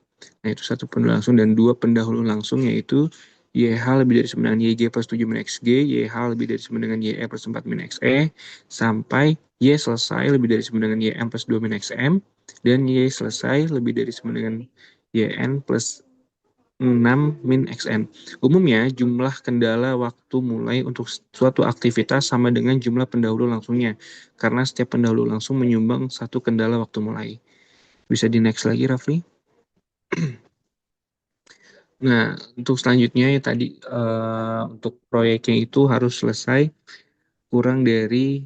Nah, itu satu pendahulu langsung, dan dua pendahulu langsung, yaitu YH lebih dari sama dengan YG plus 7 min XG, YH lebih dari sama dengan YE plus 4 min XE, sampai Y selesai lebih dari sama dengan YM plus 2 min XM, dan Y selesai lebih dari sama dengan YN plus 6 min XN. Umumnya, jumlah kendala waktu mulai untuk suatu aktivitas sama dengan jumlah pendahulu langsungnya, karena setiap pendahulu langsung menyumbang satu kendala waktu mulai. Bisa di next lagi, Rafli. Nah, untuk selanjutnya ya tadi untuk proyeknya itu harus selesai kurang dari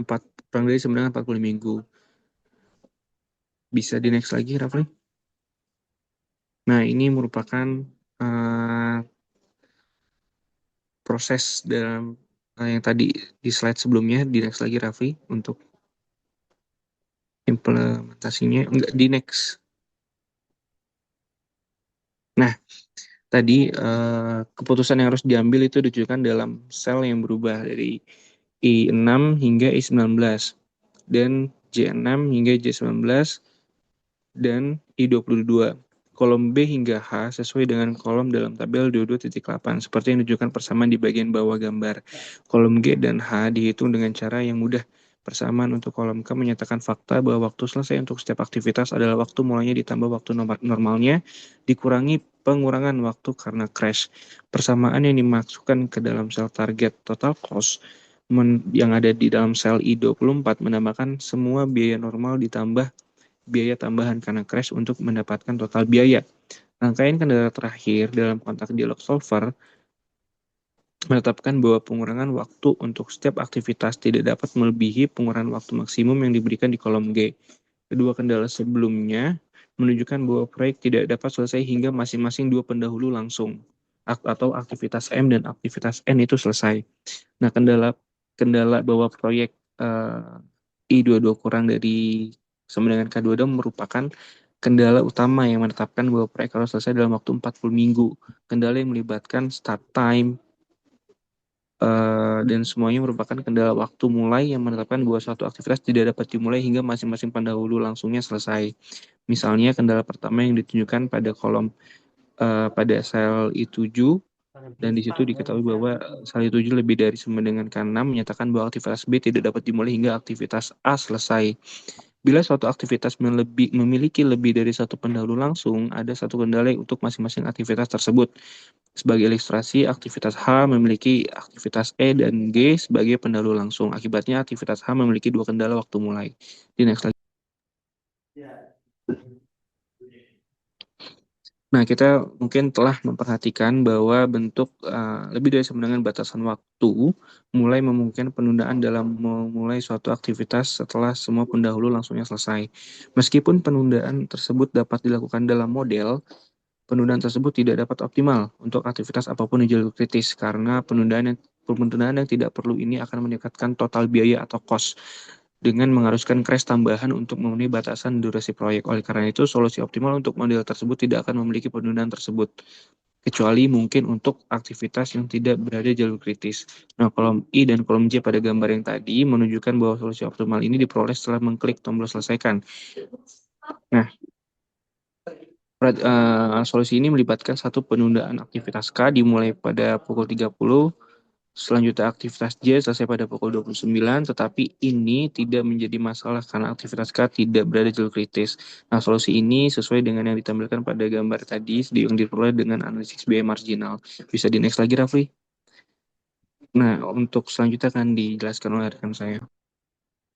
sebenarnya 40 minggu. Bisa di next lagi, Rafli. Nah, ini merupakan proses dalam yang tadi di slide sebelumnya. Di next lagi, Rafli, untuk implementasinya. Enggak, di next. Nah, tadi keputusan yang harus diambil itu ditujukan dalam sel yang berubah dari I6 hingga I19, dan J6 hingga J19, dan I22. Kolom B hingga H sesuai dengan kolom dalam tabel 22.8, seperti yang ditunjukkan persamaan di bagian bawah gambar. Kolom G dan H dihitung dengan cara yang mudah. Persamaan untuk kolom K menyatakan fakta bahwa waktu selesai untuk setiap aktivitas adalah waktu mulainya ditambah waktu normalnya, dikurangi pengurangan waktu karena crash. Persamaan yang dimasukkan ke dalam sel target total cost yang ada di dalam sel I24 menambahkan semua biaya normal ditambah biaya tambahan karena crash untuk mendapatkan total biaya. Rangkaian kendala terakhir dalam kontrak dialog solver menetapkan bahwa pengurangan waktu untuk setiap aktivitas tidak dapat melebihi pengurangan waktu maksimum yang diberikan di kolom G. Kedua kendala sebelumnya menunjukkan bahwa proyek tidak dapat selesai hingga masing-masing dua pendahulu langsung atau aktivitas M dan aktivitas N itu selesai. Nah, kendala bahwa proyek I22 kurang dari sama dengan K22 merupakan kendala utama yang menetapkan bahwa proyek harus selesai dalam waktu 40 minggu. Kendala yang melibatkan start time, dan semuanya merupakan kendala waktu mulai yang menetapkan bahwa suatu aktivitas tidak dapat dimulai hingga masing-masing pendahulu langsungnya selesai. Misalnya, kendala pertama yang ditunjukkan pada kolom pada sel I7, dan di situ diketahui bahwa sel I7 lebih dari sama dengan K6 menyatakan bahwa aktivitas B tidak dapat dimulai hingga aktivitas A selesai. Bila suatu aktivitas memiliki lebih dari satu pendahulu langsung, ada satu kendala untuk masing-masing aktivitas tersebut. Sebagai ilustrasi, aktivitas H memiliki aktivitas E dan G sebagai pendahulu langsung. Akibatnya, aktivitas H memiliki dua kendala waktu mulai. Di next lagi. Nah, kita mungkin telah memperhatikan bahwa bentuk lebih dari sama dengan batasan waktu mulai memungkinkan penundaan dalam memulai suatu aktivitas setelah semua pendahulu langsungnya selesai. Meskipun penundaan tersebut dapat dilakukan dalam model, penundaan tersebut tidak dapat optimal untuk aktivitas apapun yang jalur kritis, karena penundaan yang tidak perlu ini akan meningkatkan total biaya atau cost dengan mengharuskan crash tambahan untuk memenuhi batasan durasi proyek. Oleh karena itu, solusi optimal untuk model tersebut tidak akan memiliki penundaan tersebut, kecuali mungkin untuk aktivitas yang tidak berada jalur kritis. Nah, kolom I dan kolom J pada gambar yang tadi menunjukkan bahwa solusi optimal ini diperoleh setelah mengklik tombol selesaikan. Nah, solusi ini melibatkan satu penundaan aktivitas K dimulai pada pukul 30, selanjutnya aktivitas J selesai pada pukul 29, tetapi ini tidak menjadi masalah karena aktivitas K tidak berada jalur kritis. Nah, solusi ini sesuai dengan yang ditampilkan pada gambar tadi yang diperoleh dengan analisis biaya marginal. Bisa di next lagi, Rafli. Nah, untuk selanjutnya akan dijelaskan oleh rekan saya.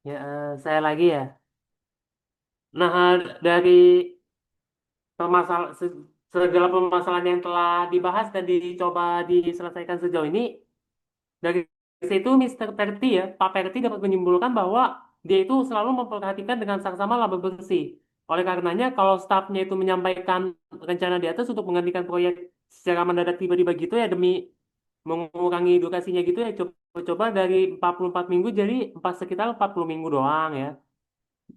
Ya, saya lagi ya. Nah, dari segala permasalahan yang telah dibahas dan dicoba diselesaikan sejauh ini, dari situ Mr. Perti ya, Pak Perti dapat menyimpulkan bahwa dia itu selalu memperhatikan dengan saksama laba bersih. Oleh karenanya, kalau stafnya itu menyampaikan rencana di atas untuk menghentikan proyek secara mendadak tiba-tiba gitu ya demi mengurangi durasinya gitu ya, coba dari 44 minggu jadi sekitar 40 minggu doang ya.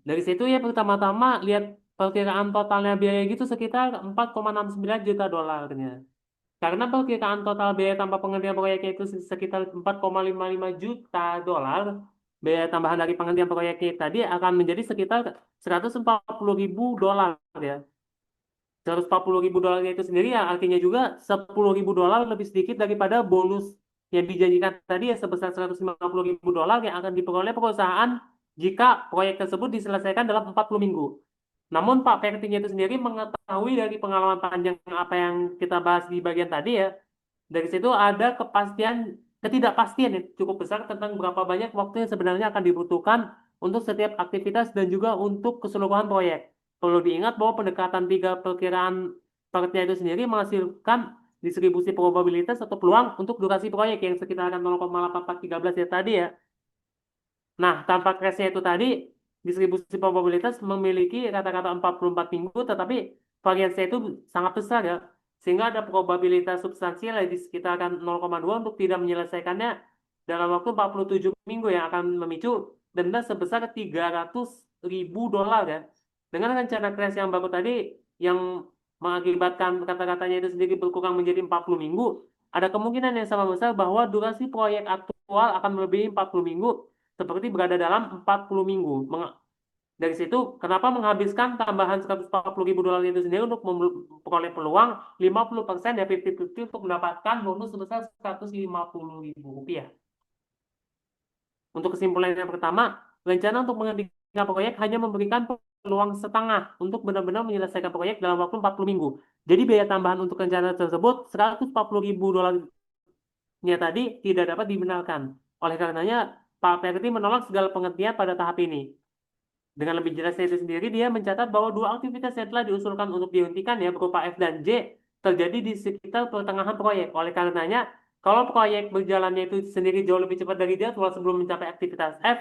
Dari situ ya pertama-tama lihat perkiraan totalnya biaya gitu sekitar 4,69 juta dolarnya. Karena perkiraan total biaya tanpa penghentian proyeknya itu sekitar 4,55 juta dolar, biaya tambahan dari penghentian proyeknya tadi akan menjadi sekitar 140 ribu dolar ya. 140 ribu dolarnya itu sendiri ya artinya juga 10 ribu dolar lebih sedikit daripada bonus yang dijanjikan tadi ya sebesar 150 ribu dolar yang akan diperoleh perusahaan jika proyek tersebut diselesaikan dalam 40 minggu. Namun Pak Pertinya itu sendiri mengetahui dari pengalaman panjang apa yang kita bahas di bagian tadi ya, dari situ ada ketidakpastian yang cukup besar tentang berapa banyak waktu yang sebenarnya akan dibutuhkan untuk setiap aktivitas dan juga untuk keseluruhan proyek. Perlu diingat bahwa pendekatan tiga perkiraan partnya itu sendiri menghasilkan distribusi probabilitas atau peluang untuk durasi proyek yang sekitar 0,8413 ya tadi ya. Nah, tanpa crashnya itu tadi, distribusi probabilitas memiliki rata-rata 44 minggu, tetapi variasinya itu sangat besar ya. Sehingga ada probabilitas substansial di sekitaran 0,2 untuk tidak menyelesaikannya dalam waktu 47 minggu yang akan memicu denda sebesar 300 ribu dolar ya. Dengan rencana crash yang baru tadi, yang mengakibatkan kata-katanya itu sendiri berkurang menjadi 40 minggu, ada kemungkinan yang sama besar bahwa durasi proyek aktual akan melebihi 40 minggu seperti berada dalam 40 minggu. Dari situ, kenapa menghabiskan tambahan 140 ribu dolar itu sendiri untuk memperoleh peluang 50% ya 50-50 untuk mendapatkan bonus sebesar 150 ribu rupiah. Untuk kesimpulan yang pertama, rencana untuk menghentikan proyek hanya memberikan peluang setengah untuk benar-benar menyelesaikan proyek dalam waktu 40 minggu. Jadi biaya tambahan untuk rencana tersebut 140 ribu dolarnya tadi tidak dapat dibenarkan. Oleh karenanya, Pak Perti menolak segala penghentian pada tahap ini. Dengan lebih jelasnya itu sendiri, dia mencatat bahwa dua aktivitas yang telah diusulkan untuk dihentikan ya berupa F dan J terjadi di sekitar pertengahan proyek. Oleh karenanya, kalau proyek berjalannya itu sendiri jauh lebih cepat dari jadwal sebelum mencapai aktivitas F,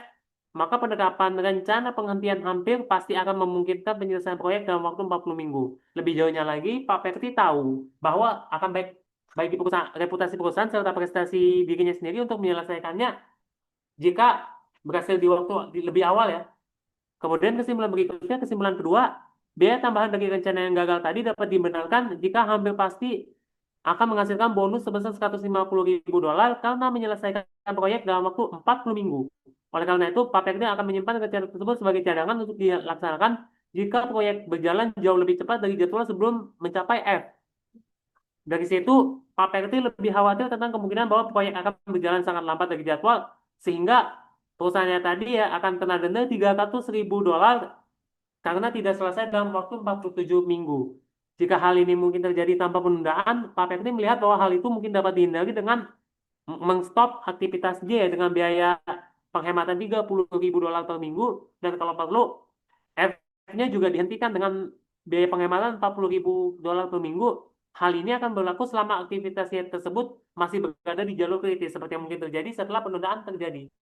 maka penerapan rencana penghentian hampir pasti akan memungkinkan penyelesaian proyek dalam waktu 40 minggu. Lebih jauhnya lagi, Pak Perti tahu bahwa akan baik bagi reputasi perusahaan serta prestasi dirinya sendiri untuk menyelesaikannya jika berhasil di waktu lebih awal ya. Kemudian kesimpulan kedua, biaya tambahan dari rencana yang gagal tadi dapat dibenarkan jika hampir pasti akan menghasilkan bonus sebesar 150 ribu dolar karena menyelesaikan proyek dalam waktu 40 minggu. Oleh karena itu, Pak Perdi akan menyimpan rencana tersebut sebagai cadangan untuk dilaksanakan jika proyek berjalan jauh lebih cepat dari jadwal sebelum mencapai F. Dari situ, Pak Perti lebih khawatir tentang kemungkinan bahwa proyek akan berjalan sangat lambat dari jadwal, sehingga perusahaannya tadi ya akan kena denda 300 ribu dolar karena tidak selesai dalam waktu 47 minggu. Jika hal ini mungkin terjadi tanpa penundaan, Pak Perti melihat bahwa hal itu mungkin dapat dihindari dengan mengstop aktivitas J dengan biaya penghematan 30 ribu dolar per minggu, dan kalau perlu, F-nya juga dihentikan dengan biaya penghematan 40 ribu dolar per minggu. Hal ini akan berlaku selama aktivitasnya tersebut masih berada di jalur kritis, seperti yang mungkin terjadi setelah penundaan terjadi.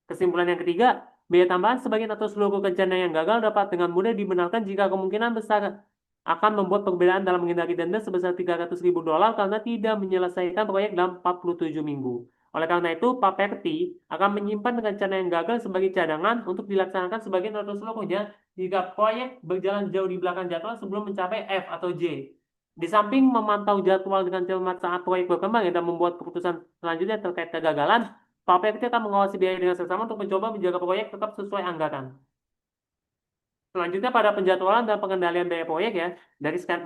Kesimpulan yang ketiga, biaya tambahan sebagian atau seluruh rencana yang gagal dapat dengan mudah dibenarkan jika kemungkinan besar akan membuat perbedaan dalam menghindari denda sebesar 300 ribu dolar karena tidak menyelesaikan proyek dalam 47 minggu. Oleh karena itu, Pak Perti akan menyimpan rencana yang gagal sebagai cadangan untuk dilaksanakan sebagian atau seluruhnya jika proyek berjalan jauh di belakang jadwal sebelum mencapai F atau J. Di samping memantau jadwal dengan cermat saat proyek berkembang dan membuat keputusan selanjutnya terkait kegagalan, Pak Perti akan mengawasi biaya dengan seksama untuk mencoba menjaga proyek tetap sesuai anggaran. Selanjutnya pada penjadwalan dan pengendalian biaya proyek ya,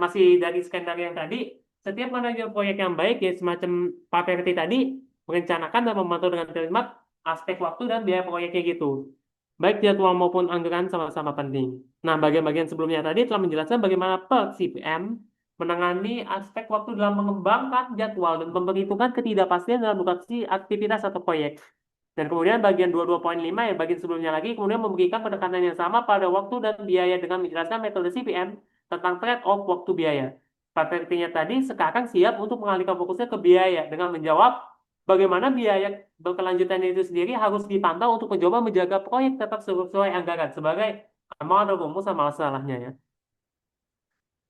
masih dari skenario yang tadi, setiap manajer proyek yang baik ya semacam Pak Perti tadi merencanakan dan memantau dengan cermat aspek waktu dan biaya proyeknya gitu. Baik jadwal maupun anggaran sama-sama penting. Nah, bagian-bagian sebelumnya tadi telah menjelaskan bagaimana PERT CPM menangani aspek waktu dalam mengembangkan jadwal dan memperhitungkan ketidakpastian dalam durasi aktivitas atau proyek. Dan kemudian bagian 22.5 ya bagian sebelumnya lagi kemudian memberikan pendekatan yang sama pada waktu dan biaya dengan menjelaskan metode CPM tentang trade-off waktu biaya. Pak Pertinya tadi sekarang siap untuk mengalihkan fokusnya ke biaya dengan menjawab bagaimana biaya berkelanjutan itu sendiri harus dipantau untuk mencoba menjaga proyek tetap sesuai anggaran sebagai memang ada rumus sama masalahnya ya.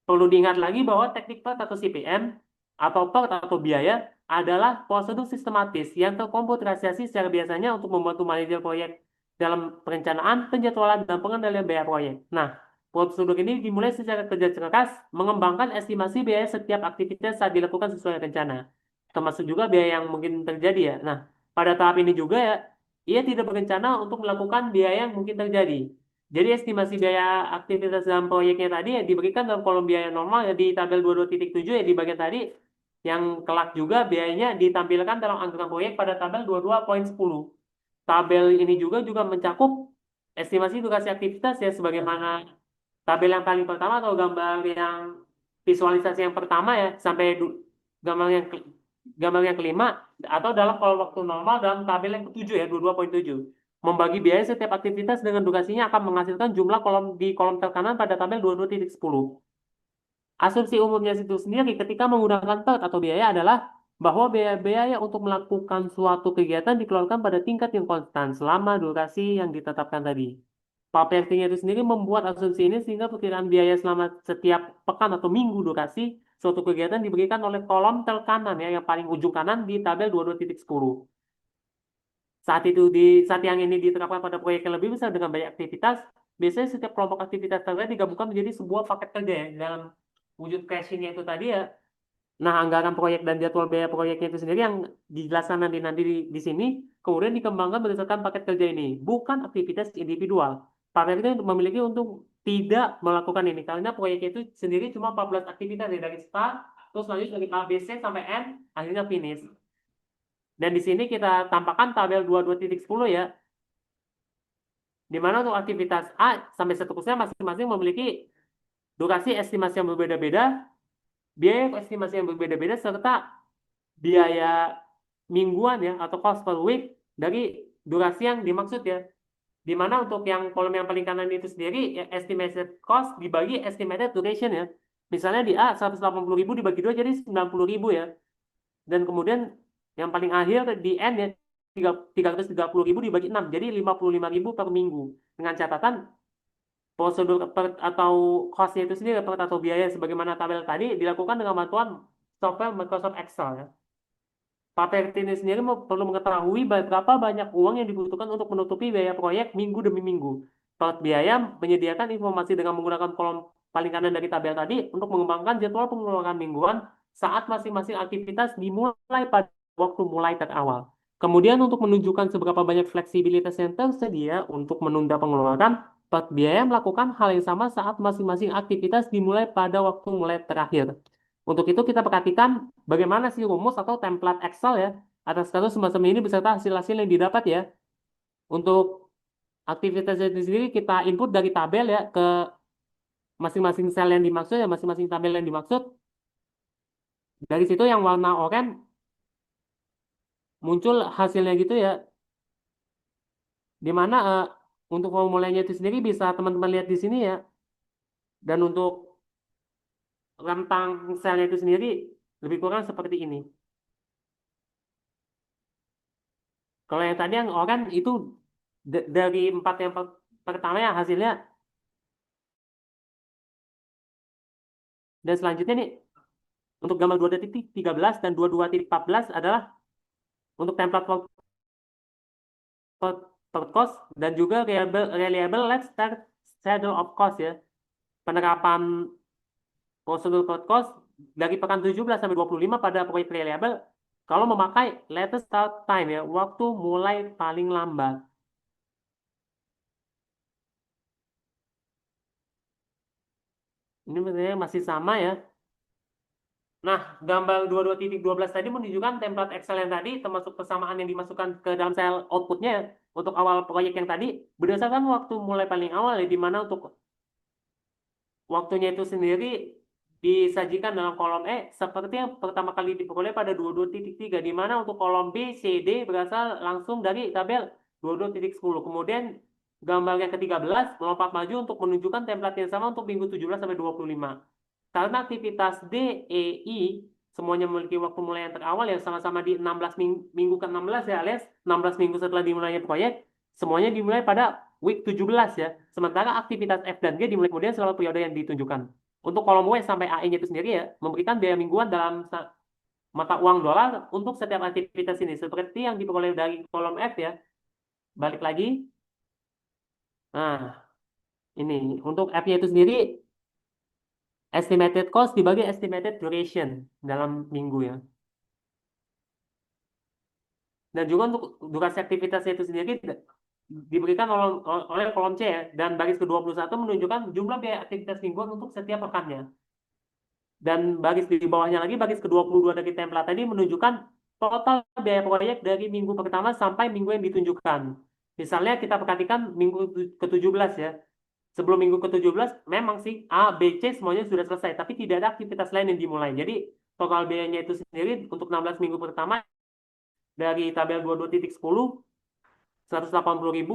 Perlu diingat lagi bahwa teknik PERT atau CPM atau PERT atau biaya adalah prosedur sistematis yang terkomputerisasi secara biasanya untuk membantu manajer proyek dalam perencanaan, penjadwalan, dan pengendalian biaya proyek. Nah, prosedur ini dimulai secara kerja keras mengembangkan estimasi biaya setiap aktivitas saat dilakukan sesuai rencana. Termasuk juga biaya yang mungkin terjadi ya. Nah, pada tahap ini juga ya, ia tidak berencana untuk melakukan biaya yang mungkin terjadi. Jadi estimasi biaya aktivitas dalam proyeknya tadi ya diberikan dalam kolom biaya normal ya di tabel 22.7 ya di bagian tadi yang kelak juga biayanya ditampilkan dalam anggaran proyek pada tabel 22.10. Tabel ini juga mencakup estimasi durasi aktivitas ya sebagaimana tabel yang paling pertama atau gambar yang visualisasi yang pertama ya sampai gambar yang kelima atau dalam kolom waktu normal dalam tabel yang ketujuh ya 22.7. Membagi biaya setiap aktivitas dengan durasinya akan menghasilkan jumlah kolom di kolom terkanan pada tabel 22.10. Asumsi umumnya itu sendiri ketika menggunakan PERT atau biaya adalah bahwa biaya untuk melakukan suatu kegiatan dikeluarkan pada tingkat yang konstan selama durasi yang ditetapkan tadi. Papertinya itu sendiri membuat asumsi ini sehingga perkiraan biaya selama setiap pekan atau minggu durasi suatu kegiatan diberikan oleh kolom terkanan ya yang paling ujung kanan di tabel 22.10. Saat yang ini diterapkan pada proyek yang lebih besar dengan banyak aktivitas, biasanya setiap kelompok aktivitas terkait digabungkan menjadi sebuah paket kerja ya dalam wujud casing-nya itu tadi ya. Nah, anggaran proyek dan jadwal biaya proyeknya itu sendiri yang dijelaskan nanti di sini, kemudian dikembangkan berdasarkan paket kerja ini, bukan aktivitas individual. Paket itu memiliki untuk tidak melakukan ini, karena proyek itu sendiri cuma 14 aktivitas ya, dari start, terus lanjut dari A, B, C sampai N, akhirnya finish. Dan di sini kita tampakkan tabel 22.10 ya, di mana untuk aktivitas A sampai seterusnya masing-masing memiliki durasi estimasi yang berbeda-beda, biaya estimasi yang berbeda-beda, serta biaya mingguan ya atau cost per week dari durasi yang dimaksud ya. Di mana untuk yang kolom yang paling kanan itu sendiri ya, estimated cost dibagi estimated duration ya. Misalnya di A 180.000 dibagi 2 jadi 90.000 ya. Dan kemudian yang paling akhir di N ya 330.000 dibagi 6 jadi 55.000 per minggu. Dengan catatan prosedur atau cost-nya itu sendiri atau biaya sebagaimana tabel tadi dilakukan dengan bantuan software Microsoft Excel ya. Pak ini sendiri perlu mengetahui berapa banyak uang yang dibutuhkan untuk menutupi biaya proyek minggu demi minggu. Pak biaya menyediakan informasi dengan menggunakan kolom paling kanan dari tabel tadi untuk mengembangkan jadwal pengeluaran mingguan saat masing-masing aktivitas dimulai pada waktu mulai terawal. Kemudian untuk menunjukkan seberapa banyak fleksibilitas yang tersedia untuk menunda pengeluaran, Pak biaya melakukan hal yang sama saat masing-masing aktivitas dimulai pada waktu mulai terakhir. Untuk itu kita perhatikan bagaimana sih rumus atau template Excel ya atas kasus semacam ini beserta hasil-hasil yang didapat ya. Untuk aktivitas itu sendiri kita input dari tabel ya ke masing-masing sel yang dimaksud ya, masing-masing tabel yang dimaksud. Dari situ yang warna oranye muncul hasilnya gitu ya. Dimana untuk formulanya itu sendiri bisa teman-teman lihat di sini ya. Dan untuk rentang selnya itu sendiri lebih kurang seperti ini. Kalau yang tadi yang oranye itu dari 4 yang pertama ya hasilnya. Dan selanjutnya nih untuk gambar 2.13 dan 22.14 adalah untuk template per cost dan juga reliable let's start schedule of cost ya. Penerapan prosedur per cost dari pekan 17 sampai 25 pada proyek reliable kalau memakai latest start time ya, waktu mulai paling lambat. Ini sebenarnya masih sama ya. Nah, gambar 22.12 tadi menunjukkan template Excel yang tadi, termasuk persamaan yang dimasukkan ke dalam sel outputnya untuk awal proyek yang tadi, berdasarkan waktu mulai paling awal ya, di mana untuk waktunya itu sendiri disajikan dalam kolom E, seperti yang pertama kali diperoleh pada 22.3, di mana untuk kolom B, C, D berasal langsung dari tabel 22.10. Kemudian gambar yang ke-13 melompat maju untuk menunjukkan template yang sama untuk minggu 17 sampai 25. Karena aktivitas D, E, I semuanya memiliki waktu mulai yang terawal ya sama-sama di 16 minggu ke-16 ya, alias 16 minggu setelah dimulainya proyek, semuanya dimulai pada week 17 ya. Sementara aktivitas F dan G dimulai kemudian setelah periode yang ditunjukkan. Untuk kolom W sampai AE-nya itu sendiri ya, memberikan biaya mingguan dalam mata uang dolar untuk setiap aktivitas ini. Seperti yang diperoleh dari kolom F ya. Balik lagi. Nah, ini untuk F-nya itu sendiri, estimated cost dibagi estimated duration dalam minggu ya. Dan juga untuk durasi aktivitasnya itu sendiri diberikan oleh kolom C ya. Dan baris ke-21 menunjukkan jumlah biaya aktivitas mingguan untuk setiap pekannya. Dan baris di bawahnya lagi, baris ke-22 dari template tadi menunjukkan total biaya proyek dari minggu pertama sampai minggu yang ditunjukkan. Misalnya kita perhatikan minggu ke-17 ya. Sebelum minggu ke-17 memang sih A, B, C semuanya sudah selesai. Tapi tidak ada aktivitas lain yang dimulai. Jadi total biayanya itu sendiri untuk 16 minggu pertama dari tabel 22.10 180.000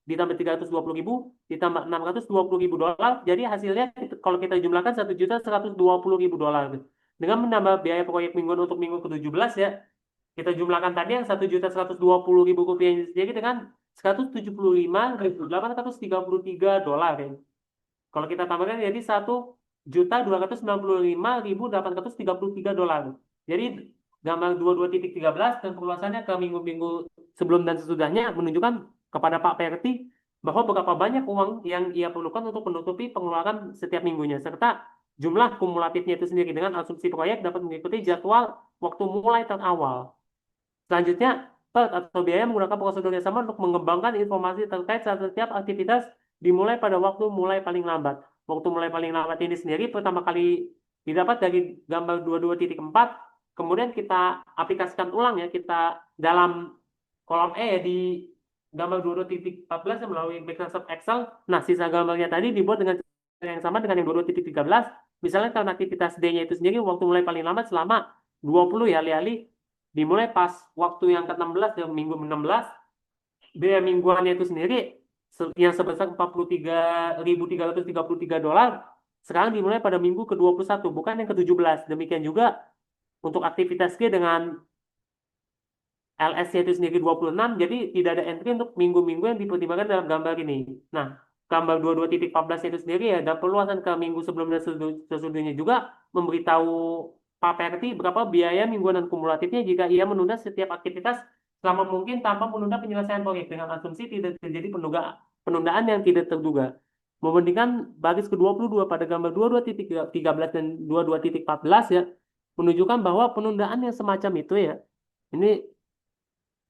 ditambah 320.000 ditambah 620.000 dolar, jadi hasilnya kalau kita jumlahkan 1.120.000 dolar dengan menambah biaya proyek mingguan untuk minggu ke-17 ya, kita jumlahkan tadi yang 1.120.000 rupiah ini sendiri dengan 175.833 dolar ya. Kalau kita tambahkan jadi 1.295.833 dolar. Jadi gambar 22.13 dan perluasannya ke minggu-minggu sebelum dan sesudahnya menunjukkan kepada Pak Perti bahwa berapa banyak uang yang ia perlukan untuk menutupi pengeluaran setiap minggunya, serta jumlah kumulatifnya itu sendiri dengan asumsi proyek dapat mengikuti jadwal waktu mulai terawal. Selanjutnya, third atau biaya menggunakan prosedur yang sama untuk mengembangkan informasi terkait setiap aktivitas dimulai pada waktu mulai paling lambat. Waktu mulai paling lambat ini sendiri pertama kali didapat dari gambar 22.4, kemudian kita aplikasikan ulang ya, kita dalam kolom E ya, di gambar 22.14 yang melalui Microsoft Excel. Nah, sisa gambarnya tadi dibuat dengan cara yang sama dengan yang 22.13. Misalnya karena aktivitas D-nya itu sendiri waktu mulai paling lambat selama 20 ya, alih-alih dimulai pas waktu yang ke-16 ya, minggu 16, biaya mingguannya itu sendiri yang sebesar 43.333 dolar sekarang dimulai pada minggu ke-21 bukan yang ke-17. Demikian juga untuk aktivitas G dengan LS-nya itu sendiri 26, jadi tidak ada entry untuk minggu-minggu yang dipertimbangkan dalam gambar ini. Nah, gambar 22.14 itu sendiri ya, dan perluasan ke minggu sebelum dan sesudahnya juga memberitahu Pak Perti berapa biaya mingguan dan kumulatifnya jika ia menunda setiap aktivitas selama mungkin tanpa menunda penyelesaian proyek dengan asumsi tidak terjadi penundaan yang tidak terduga. Membandingkan baris ke-22 pada gambar 22.13 dan 22.14 ya, menunjukkan bahwa penundaan yang semacam itu ya, ini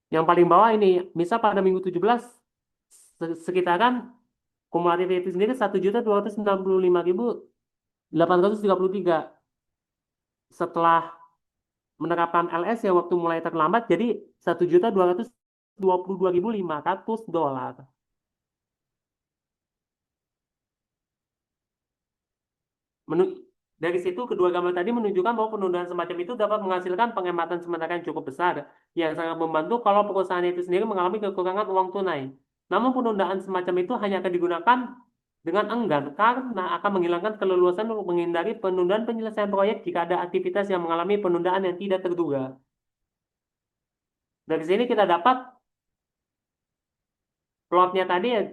yang paling bawah ini, misal pada minggu 17 sekitaran kumulatif itu sendiri 1.295.833. Setelah menerapkan LS ya waktu mulai terlambat jadi 1.222.500 dolar. Dari situ kedua gambar tadi menunjukkan bahwa penundaan semacam itu dapat menghasilkan penghematan sementara yang cukup besar yang sangat membantu kalau perusahaan itu sendiri mengalami kekurangan uang tunai. Namun penundaan semacam itu hanya akan digunakan dengan enggan karena akan menghilangkan keleluasan untuk menghindari penundaan penyelesaian proyek jika ada aktivitas yang mengalami penundaan yang tidak terduga. Dari sini kita dapat plotnya tadi ya,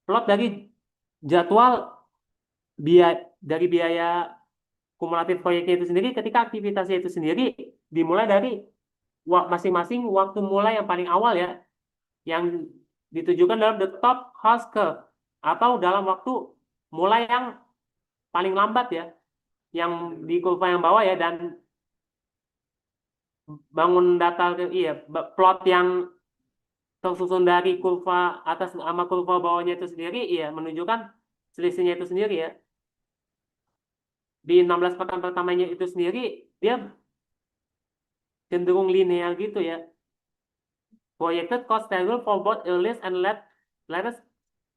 plot dari jadwal dari biaya kumulatif proyeknya itu sendiri ketika aktivitasnya itu sendiri dimulai dari masing-masing waktu mulai yang paling awal ya, yang ditujukan dalam the top cost curve atau dalam waktu mulai yang paling lambat ya, yang di kurva yang bawah ya, dan bangun data plot yang tersusun dari kurva atas sama kurva bawahnya itu sendiri ya menunjukkan selisihnya itu sendiri ya. Di 16 pekan pertamanya itu sendiri dia cenderung linear gitu ya. Projected cost schedule for both earliest and latest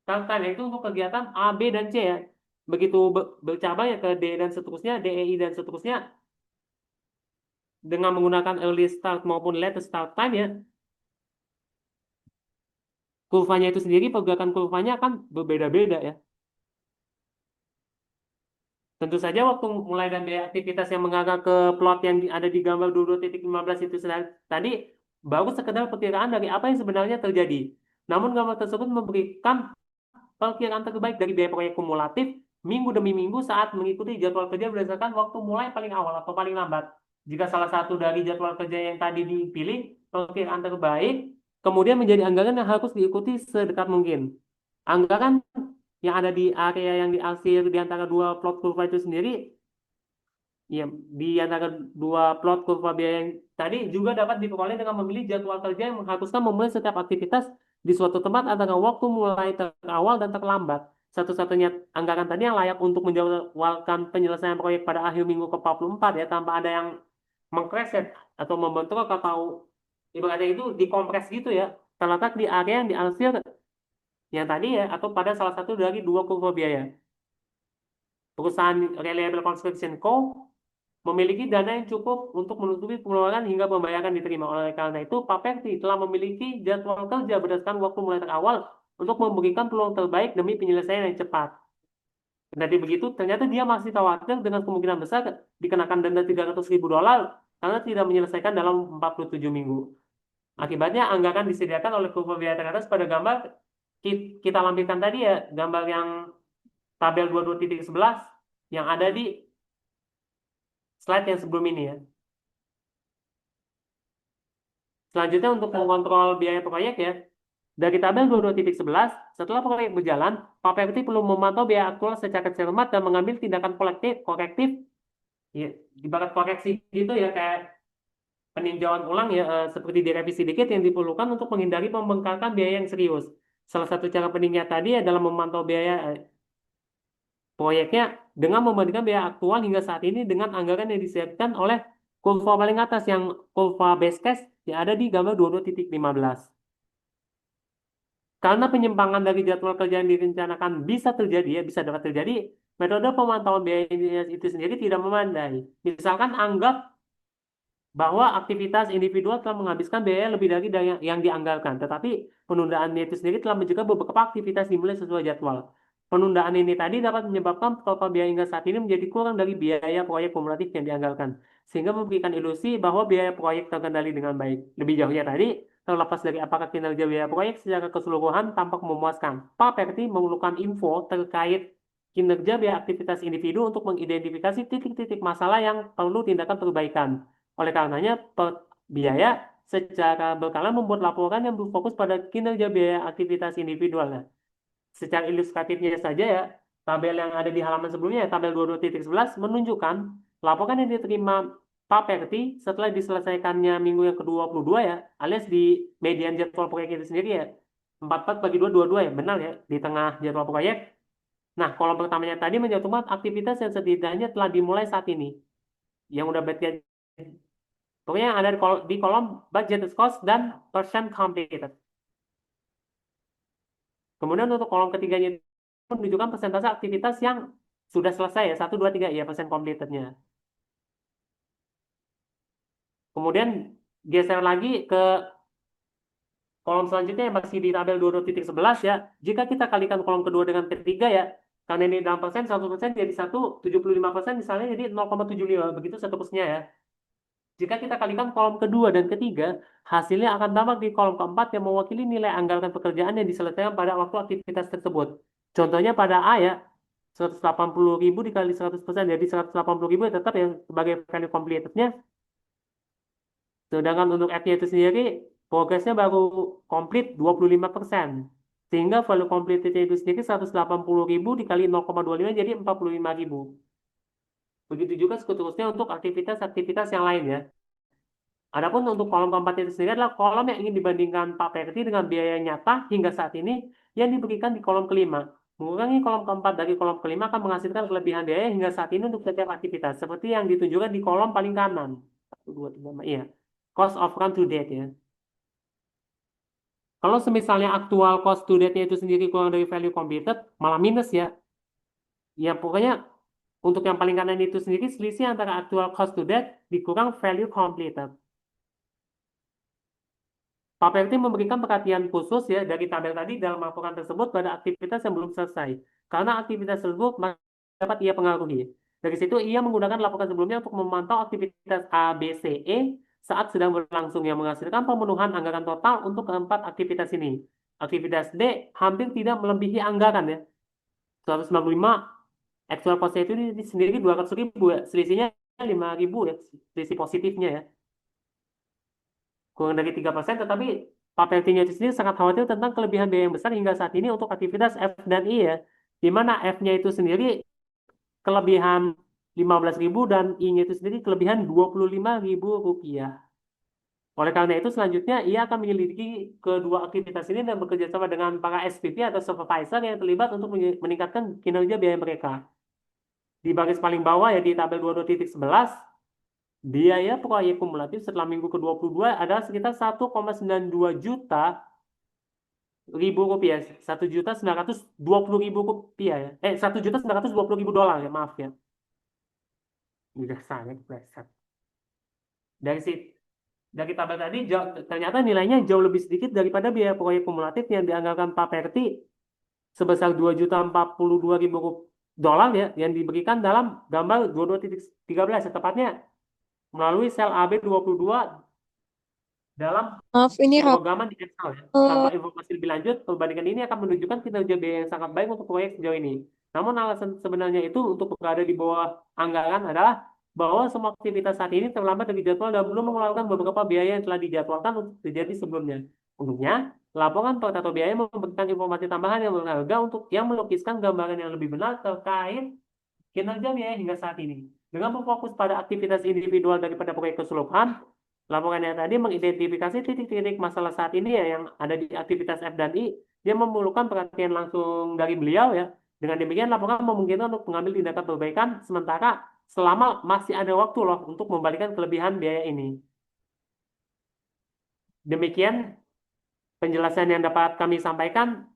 start time, yaitu untuk kegiatan A, B, dan C ya. Begitu bercabang ya ke D dan seterusnya, D, E, I, dan seterusnya dengan menggunakan early start maupun latest start time ya. Kurvanya itu sendiri, pergerakan kurvanya akan berbeda-beda ya. Tentu saja waktu mulai dan biaya aktivitas yang mengarah ke plot yang ada di gambar 22.15 itu tadi baru sekedar perkiraan dari apa yang sebenarnya terjadi. Namun gambar tersebut memberikan perkiraan terbaik dari biaya proyek kumulatif minggu demi minggu saat mengikuti jadwal kerja berdasarkan waktu mulai paling awal atau paling lambat. Jika salah satu dari jadwal kerja yang tadi dipilih perkiraan terbaik, kemudian menjadi anggaran yang harus diikuti sedekat mungkin. Anggaran yang ada di area yang diarsir di antara dua plot kurva itu sendiri, ya, di antara dua plot kurva biaya yang tadi juga dapat diperoleh dengan memilih jadwal kerja yang mengharuskan memulai setiap aktivitas di suatu tempat antara waktu mulai terawal dan terlambat. Satu-satunya anggaran tadi yang layak untuk menjadwalkan penyelesaian proyek pada akhir minggu ke-44 ya, tanpa ada yang mengkreset atau membentrok atau ibaratnya itu dikompres gitu ya, terletak di area yang diarsir yang tadi ya, atau pada salah satu dari dua kurva biaya. Perusahaan Reliable Construction Co. memiliki dana yang cukup untuk menutupi pengeluaran hingga pembayaran diterima. Oleh karena itu, Paperti telah memiliki jadwal kerja berdasarkan waktu mulai terawal untuk memberikan peluang terbaik demi penyelesaian yang cepat. Jadi begitu, ternyata dia masih khawatir dengan kemungkinan besar dikenakan denda $300.000 karena tidak menyelesaikan dalam 47 minggu. Akibatnya, anggaran disediakan oleh kurva biaya teratas pada gambar kita lampirkan tadi ya, gambar yang tabel 22.11 yang ada di slide yang sebelum ini ya. Selanjutnya untuk mengontrol biaya proyek ya, dari tabel 22.11, setelah proyek berjalan, Paperti perlu memantau biaya aktual secara cermat dan mengambil tindakan korektif, ya, ibarat koreksi gitu ya, kayak peninjauan ulang ya, seperti direvisi dikit yang diperlukan untuk menghindari pembengkakan biaya yang serius. Salah satu cara pentingnya tadi adalah memantau biaya proyeknya dengan membandingkan biaya aktual hingga saat ini dengan anggaran yang disiapkan oleh kurva paling atas yang kurva base case yang ada di gambar 22.15. Karena penyimpangan dari jadwal kerja yang direncanakan bisa terjadi ya, bisa dapat terjadi, metode pemantauan biaya itu sendiri tidak memadai. Misalkan anggap bahwa aktivitas individual telah menghabiskan biaya lebih dari yang dianggarkan, tetapi penundaan itu sendiri telah mencegah beberapa aktivitas dimulai sesuai jadwal. Penundaan ini tadi dapat menyebabkan total biaya hingga saat ini menjadi kurang dari biaya proyek kumulatif yang dianggarkan, sehingga memberikan ilusi bahwa biaya proyek terkendali dengan baik. Lebih jauhnya tadi, terlepas dari apakah kinerja biaya proyek secara keseluruhan tampak memuaskan, Paperti memerlukan info terkait kinerja biaya aktivitas individu untuk mengidentifikasi titik-titik masalah yang perlu tindakan perbaikan. Oleh karenanya, biaya secara berkala membuat laporan yang berfokus pada kinerja biaya aktivitas individual. Nah, secara ilustratifnya saja ya, tabel yang ada di halaman sebelumnya, tabel 22.11 menunjukkan laporan yang diterima Paperti setelah diselesaikannya minggu yang ke-22 ya, alias di median jadwal proyek itu sendiri ya, 44/22 ya, benar ya, di tengah jadwal proyek. Nah, kolom pertamanya tadi mencantumkan aktivitas yang setidaknya telah dimulai saat ini, yang udah berarti pokoknya yang ada di kolom budget cost dan percent completed. Kemudian untuk kolom ketiganya menunjukkan persentase aktivitas yang sudah selesai ya, 1, 2, 3 ya, persen completednya. Kemudian geser lagi ke kolom selanjutnya yang masih di tabel 22.11 ya. Jika kita kalikan kolom kedua dengan ketiga ya, karena ini dalam persen, 1% jadi 1,75% misalnya jadi 0,75, begitu seterusnya ya. Jika kita kalikan kolom kedua dan ketiga, hasilnya akan tampak di kolom keempat yang mewakili nilai anggaran pekerjaan yang diselesaikan pada waktu aktivitas tersebut. Contohnya pada A ya, 180.000 dikali 100%, jadi 180.000 tetap yang sebagai value completed-nya. Sedangkan untuk F-nya itu sendiri, progresnya baru komplit 25%. Sehingga value completed-nya itu sendiri 180.000 dikali 0,25 jadi 45.000. Begitu juga seterusnya untuk aktivitas-aktivitas yang lain ya. Adapun untuk kolom keempat itu sendiri adalah kolom yang ingin dibandingkan Paperti dengan biaya nyata hingga saat ini yang diberikan di kolom kelima. Mengurangi kolom keempat dari kolom kelima akan menghasilkan kelebihan biaya hingga saat ini untuk setiap aktivitas, seperti yang ditunjukkan di kolom paling kanan. 1, 2, 3, iya. Cost of run to date ya. Kalau semisalnya aktual cost to date-nya itu sendiri kurang dari value completed, malah minus ya. Ya pokoknya untuk yang paling kanan itu sendiri selisih antara actual cost to date dikurang value completed. Paperti memberikan perhatian khusus ya dari tabel tadi dalam laporan tersebut pada aktivitas yang belum selesai. Karena aktivitas tersebut dapat ia pengaruhi. Dari situ ia menggunakan laporan sebelumnya untuk memantau aktivitas A, B, C, E saat sedang berlangsung yang menghasilkan pemenuhan anggaran total untuk keempat aktivitas ini. Aktivitas D hampir tidak melebihi anggaran ya. 195, actual cost-nya itu sendiri 200.000 ya. Selisihnya 5.000 ya, selisih positifnya ya. Kurang dari 3%, tetapi Pak PLT-nya itu sendiri sangat khawatir tentang kelebihan biaya yang besar hingga saat ini untuk aktivitas F dan I ya. Di mana F-nya itu sendiri kelebihan 15.000 dan I-nya itu sendiri kelebihan 25.000 rupiah. Oleh karena itu, selanjutnya ia akan menyelidiki kedua aktivitas ini dan bekerja sama dengan para SPP atau supervisor yang terlibat untuk meningkatkan kinerja biaya mereka. Di baris paling bawah ya di tabel 22.11, biaya proyek kumulatif setelah minggu ke-22 adalah sekitar 1,92 juta rupiah. 1.920.000 rupiah ya. 1.920.000 dolar ya, maaf ya. Udah sangat besar. Dari tabel tadi ternyata nilainya jauh lebih sedikit daripada biaya proyek kumulatif yang dianggarkan Pak Perti sebesar 2.042.000 dolar ya, yang diberikan dalam gambar 22.13 tepatnya melalui sel AB22 dalam Maaf, ini pemrograman di Excel ya. Tanpa informasi lebih lanjut, perbandingan ini akan menunjukkan kinerja biaya yang sangat baik untuk proyek sejauh ini. Namun alasan sebenarnya itu untuk berada di bawah anggaran adalah bahwa semua aktivitas saat ini terlambat dari jadwal dan belum mengeluarkan beberapa biaya yang telah dijadwalkan untuk terjadi sebelumnya. Untuknya, laporan atau biaya memberikan informasi tambahan yang berharga untuk yang melukiskan gambaran yang lebih benar terkait kinerja biaya hingga saat ini. Dengan berfokus pada aktivitas individual daripada proyek keseluruhan, laporannya tadi mengidentifikasi titik-titik masalah saat ini ya yang ada di aktivitas F dan I. Dia memerlukan perhatian langsung dari beliau ya. Dengan demikian, laporan memungkinkan untuk mengambil tindakan perbaikan sementara selama masih ada waktu loh untuk membalikan kelebihan biaya ini. Demikian penjelasan yang dapat kami sampaikan.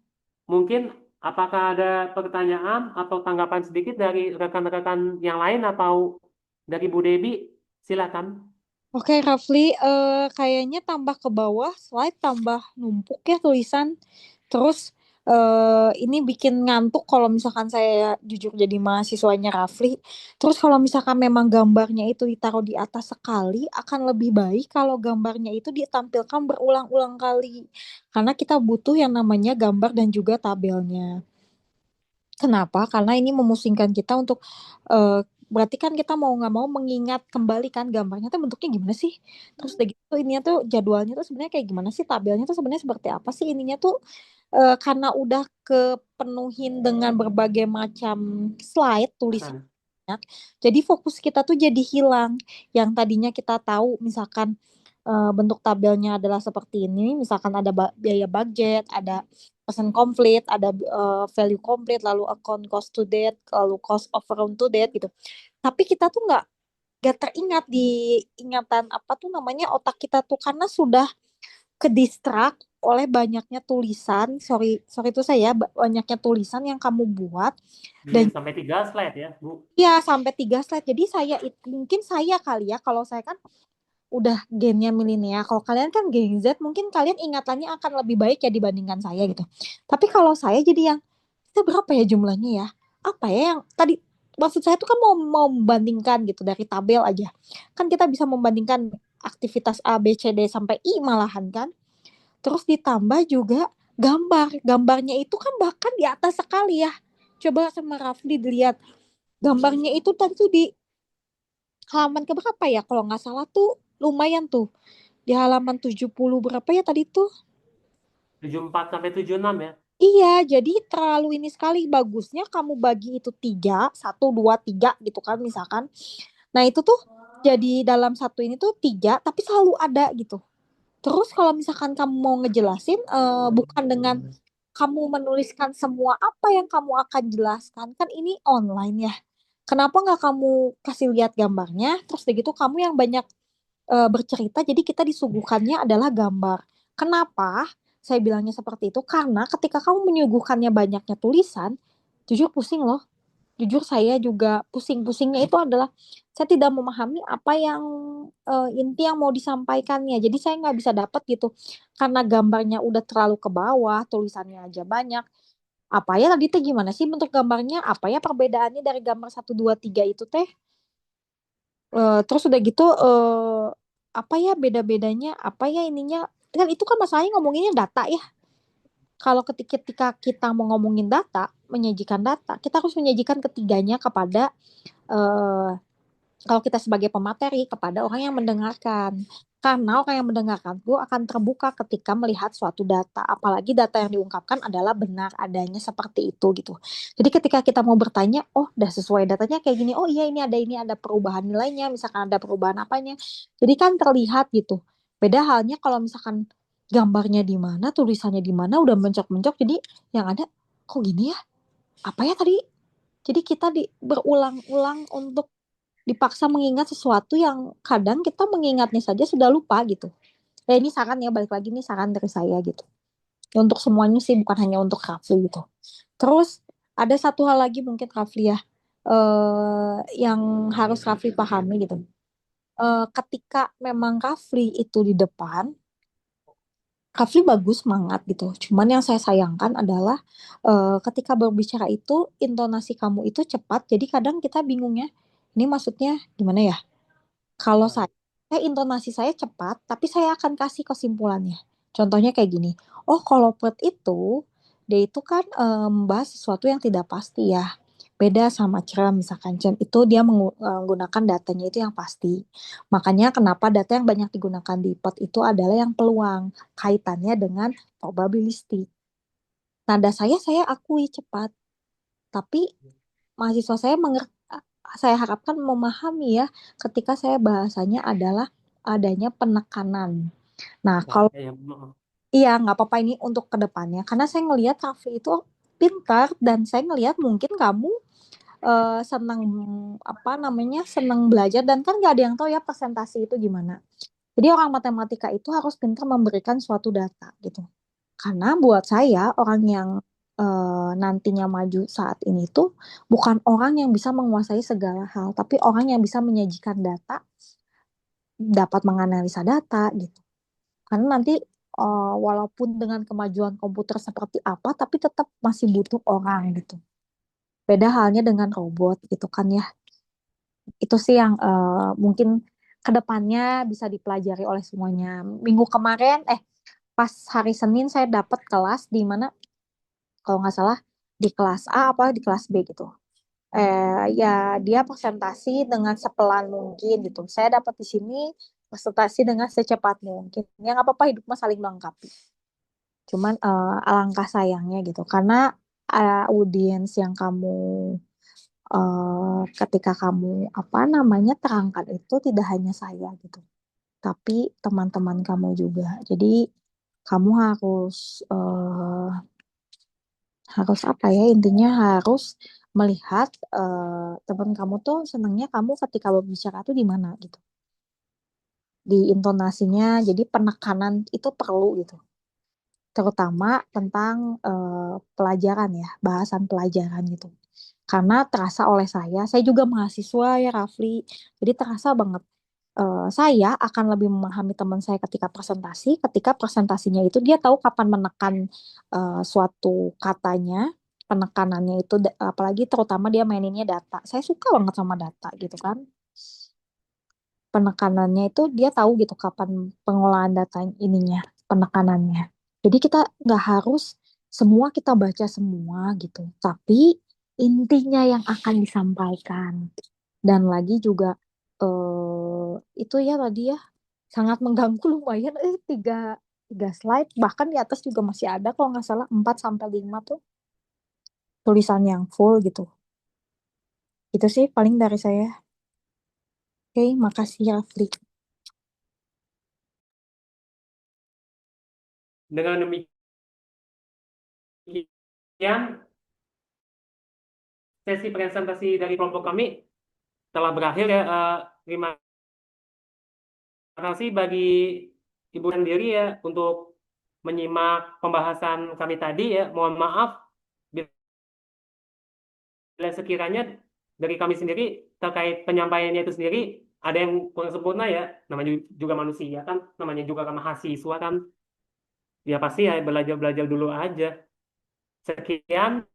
Mungkin apakah ada pertanyaan atau tanggapan sedikit dari rekan-rekan yang lain atau dari Bu Debi? Silakan. Oke, Rafli, kayaknya tambah ke bawah slide tambah numpuk ya tulisan. Terus ini bikin ngantuk kalau misalkan saya jujur jadi mahasiswanya Rafli. Terus kalau misalkan memang gambarnya itu ditaruh di atas sekali, akan lebih baik kalau gambarnya itu ditampilkan berulang-ulang kali. Karena kita butuh yang namanya gambar dan juga tabelnya. Kenapa? Karena ini memusingkan kita untuk berarti kan kita mau nggak mau mengingat kembali kan gambarnya tuh bentuknya gimana sih? Terus udah gitu ininya tuh jadwalnya tuh sebenarnya kayak gimana sih? Tabelnya tuh sebenarnya seperti apa sih? Ininya tuh karena udah kepenuhin dengan berbagai macam slide tulisan. Jadi fokus kita tuh jadi hilang. Yang tadinya kita tahu misalkan bentuk tabelnya adalah seperti ini, misalkan ada biaya budget, ada persen complete, ada value complete, lalu account cost to date, lalu cost of run to date gitu. Tapi kita tuh nggak teringat di ingatan apa tuh namanya otak kita tuh karena sudah ke distract oleh banyaknya tulisan, sorry itu saya banyaknya tulisan yang kamu buat dan sampai 3 slide ya, Bu. Iya, sampai 3 slide. Jadi mungkin saya kali ya, kalau saya kan udah gennya milenial. Kalau kalian kan gen Z, mungkin kalian ingatannya akan lebih baik ya dibandingkan saya gitu. Tapi kalau saya jadi yang itu berapa ya jumlahnya ya? Apa ya yang tadi maksud saya tuh kan mau membandingkan gitu dari tabel aja. Kan kita bisa membandingkan aktivitas A, B, C, D sampai I malahan kan. Terus ditambah juga gambar. Gambarnya itu kan bahkan di atas sekali ya. Coba sama Rafli dilihat. Gambarnya itu tadi tuh di halaman keberapa ya? Kalau nggak salah tuh lumayan tuh. Di halaman 70 berapa ya tadi tuh? 74 sampai 76 ya. Iya, jadi terlalu ini sekali. Bagusnya kamu bagi itu 3, 1, 2, 3 gitu kan misalkan. Nah itu tuh jadi dalam satu ini tuh 3, tapi selalu ada gitu. Terus kalau misalkan kamu mau ngejelasin, bukan dengan kamu menuliskan semua apa yang kamu akan jelaskan. Kan ini online ya. Kenapa nggak kamu kasih lihat gambarnya, terus begitu kamu yang banyak bercerita, jadi kita disuguhkannya adalah gambar. Kenapa saya bilangnya seperti itu? Karena ketika kamu menyuguhkannya banyaknya tulisan, jujur pusing loh. Jujur saya juga pusing-pusingnya itu adalah saya tidak memahami apa yang inti yang mau disampaikannya. Jadi saya nggak bisa dapat gitu. Karena gambarnya udah terlalu ke bawah, tulisannya aja banyak. Apa ya tadi teh gimana sih bentuk gambarnya? Apa ya perbedaannya dari gambar 1, 2, 3 itu teh? Terus udah gitu apa ya beda-bedanya? Apa ya ininya? Kan itu kan masalahnya ngomonginnya data ya. Kalau ketika kita mau ngomongin data, menyajikan data, kita harus menyajikan ketiganya kepada eh, kalau kita sebagai pemateri kepada orang yang mendengarkan. Karena orang yang mendengarkan itu akan terbuka ketika melihat suatu data, apalagi data yang diungkapkan adalah benar adanya seperti itu gitu. Jadi ketika kita mau bertanya, oh udah sesuai datanya kayak gini, oh iya ini ada perubahan nilainya, misalkan ada perubahan apanya. Jadi kan terlihat gitu. Beda halnya kalau misalkan gambarnya di mana, tulisannya di mana, udah mencok-mencok, jadi yang ada kok gini ya? Apa ya tadi? Jadi kita berulang-ulang untuk dipaksa mengingat sesuatu yang kadang kita mengingatnya saja sudah lupa gitu. Ya ini saran ya, balik lagi nih saran dari saya gitu. Ya, untuk semuanya sih bukan hanya untuk Rafli gitu. Terus ada satu hal lagi mungkin Rafli ya, yang harus Rafli pahami gitu. Ketika memang Rafli itu di depan, Rafli bagus semangat gitu. Cuman yang saya sayangkan adalah ketika berbicara itu intonasi kamu itu cepat. Jadi kadang kita bingungnya, ini maksudnya gimana ya? Kalau saya intonasi saya cepat, tapi saya akan kasih kesimpulannya. Contohnya kayak gini. Oh, kalau plot itu dia itu kan membahas sesuatu yang tidak pasti ya. Beda sama CRM misalkan CRM itu dia menggunakan datanya itu yang pasti. Makanya kenapa data yang banyak digunakan di plot itu adalah yang peluang kaitannya dengan probabilistik. Nada saya akui cepat, tapi mahasiswa saya harapkan memahami ya ketika saya bahasanya adalah adanya penekanan. Nah, Nah, kalau ya, maaf. iya nggak apa-apa ini untuk kedepannya, karena saya ngelihat Raffi itu pintar dan saya ngelihat mungkin kamu senang apa namanya senang belajar dan kan nggak ada yang tahu ya presentasi itu gimana. Jadi orang matematika itu harus pintar memberikan suatu data gitu. Karena buat saya orang yang nantinya maju saat ini tuh bukan orang yang bisa menguasai segala hal, tapi orang yang bisa menyajikan data, dapat menganalisa data gitu. Karena nanti walaupun dengan kemajuan komputer seperti apa, tapi tetap masih butuh orang gitu. Beda halnya dengan robot gitu kan ya. Itu sih yang mungkin kedepannya bisa dipelajari oleh semuanya. Minggu kemarin, pas hari Senin saya dapat kelas di mana kalau nggak salah di kelas A apa di kelas B gitu. Ya dia presentasi dengan sepelan mungkin gitu. Saya dapat di sini presentasi dengan secepat mungkin. Ya nggak apa-apa hidup mah saling melengkapi. Cuman alangkah sayangnya gitu karena audiens yang kamu ketika kamu apa namanya terangkat itu tidak hanya saya gitu, tapi teman-teman kamu juga. Jadi kamu harus apa ya intinya harus melihat teman kamu tuh senangnya kamu ketika berbicara tuh di mana gitu di intonasinya jadi penekanan itu perlu gitu terutama tentang pelajaran ya bahasan pelajaran gitu karena terasa oleh saya juga mahasiswa ya Rafli jadi terasa banget saya akan lebih memahami teman saya ketika presentasinya itu dia tahu kapan menekan suatu katanya, penekanannya itu apalagi terutama dia maininnya data. Saya suka banget sama data gitu kan. Penekanannya itu dia tahu gitu kapan pengolahan data ininya, penekanannya. Jadi kita nggak harus semua kita baca semua gitu, tapi intinya yang akan disampaikan. Dan lagi juga itu ya tadi ya sangat mengganggu lumayan tiga tiga slide bahkan di atas juga masih ada kalau nggak salah 4 sampai 5 tuh tulisan yang full gitu. Itu sih paling dari saya. Oke, makasih Rafli. Dengan demikian, sesi presentasi dari kelompok kami telah berakhir ya. Terima kasih bagi Ibu sendiri ya untuk menyimak pembahasan kami tadi ya. Mohon maaf bila sekiranya dari kami sendiri terkait penyampaiannya itu sendiri ada yang kurang sempurna ya. Namanya juga manusia kan, namanya juga kan mahasiswa kan. Ya pasti ya belajar-belajar dulu aja. Sekian.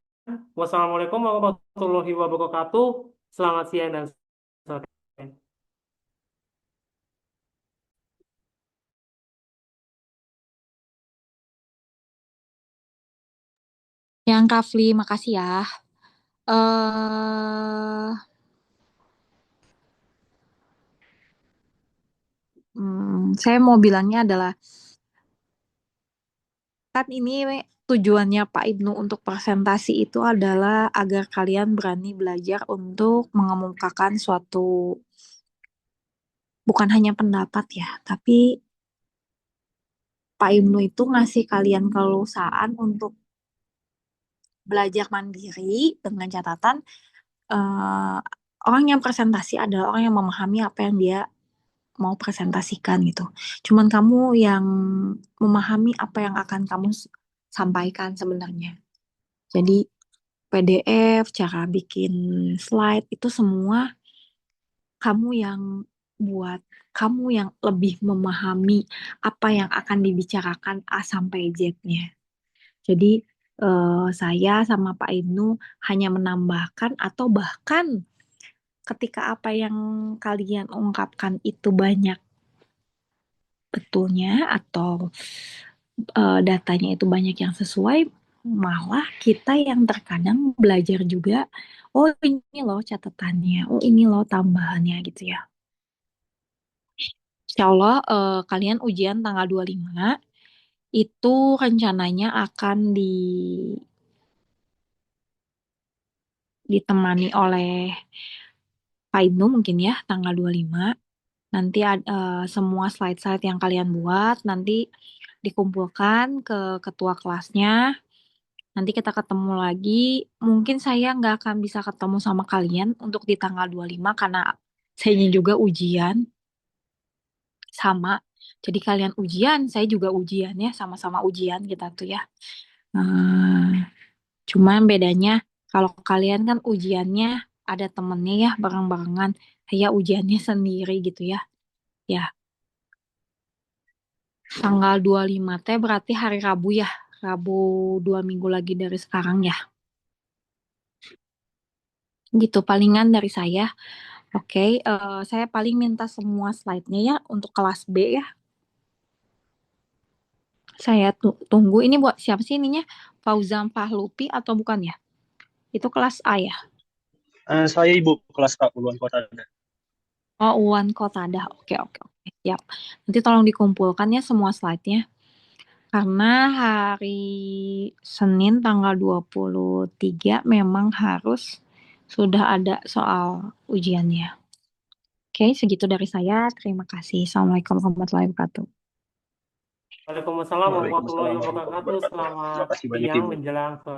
Wassalamualaikum warahmatullahi wabarakatuh. Selamat siang dan sore. Yang Kafli, makasih ya. eh saya mau bilangnya adalah kan ini tujuannya Pak Ibnu untuk presentasi itu adalah agar kalian berani belajar untuk mengemukakan suatu bukan hanya pendapat ya, tapi Pak Ibnu itu ngasih kalian kelulusan untuk belajar mandiri dengan catatan eh, orang yang presentasi adalah orang yang memahami apa yang dia mau presentasikan gitu. Cuman kamu yang memahami apa yang akan kamu sampaikan sebenarnya. Jadi PDF, cara bikin slide itu semua kamu yang buat, kamu yang lebih memahami apa yang akan dibicarakan A sampai Z-nya. Jadi saya sama Pak Ibnu hanya menambahkan atau bahkan ketika apa yang kalian ungkapkan itu banyak betulnya atau datanya itu banyak yang sesuai, malah kita yang terkadang belajar juga, oh ini loh catatannya, oh ini loh tambahannya gitu ya. Insya Allah kalian ujian tanggal 25 itu rencananya akan ditemani oleh Pak Ibnu mungkin ya tanggal 25. Nanti semua slide-slide yang kalian buat nanti dikumpulkan ke ketua kelasnya. Nanti kita ketemu lagi. Mungkin saya nggak akan bisa ketemu sama kalian untuk di tanggal 25 karena saya juga ujian sama. Jadi kalian ujian, saya juga ujian ya, sama-sama ujian kita tuh ya. Cuman bedanya kalau kalian kan ujiannya ada temennya ya, bareng-barengan. Saya ujiannya sendiri gitu ya. Ya, tanggal 25 teh berarti hari Rabu ya. Rabu 2 minggu lagi dari sekarang ya. Gitu palingan dari saya. Oke, saya paling minta semua slide-nya ya untuk kelas B ya. Saya tunggu ini buat siapa sih ininya? Fauzan Fahlupi atau bukan ya? Itu kelas A ya? Saya Ibu kelas Kak Uluan Kota. Oh, Uwan Kotada. Oke, oke, oke. Siap. Nanti tolong dikumpulkan ya semua slide-nya. Karena hari Senin tanggal 23 memang harus sudah ada soal ujiannya. Oke, segitu dari saya. Terima kasih. Assalamualaikum warahmatullahi wabarakatuh. Waalaikumsalam warahmatullahi Waalaikumsalam warahmatullahi wabarakatuh. wabarakatuh. Terima Selamat kasih banyak siang Ibu. menjelang sore.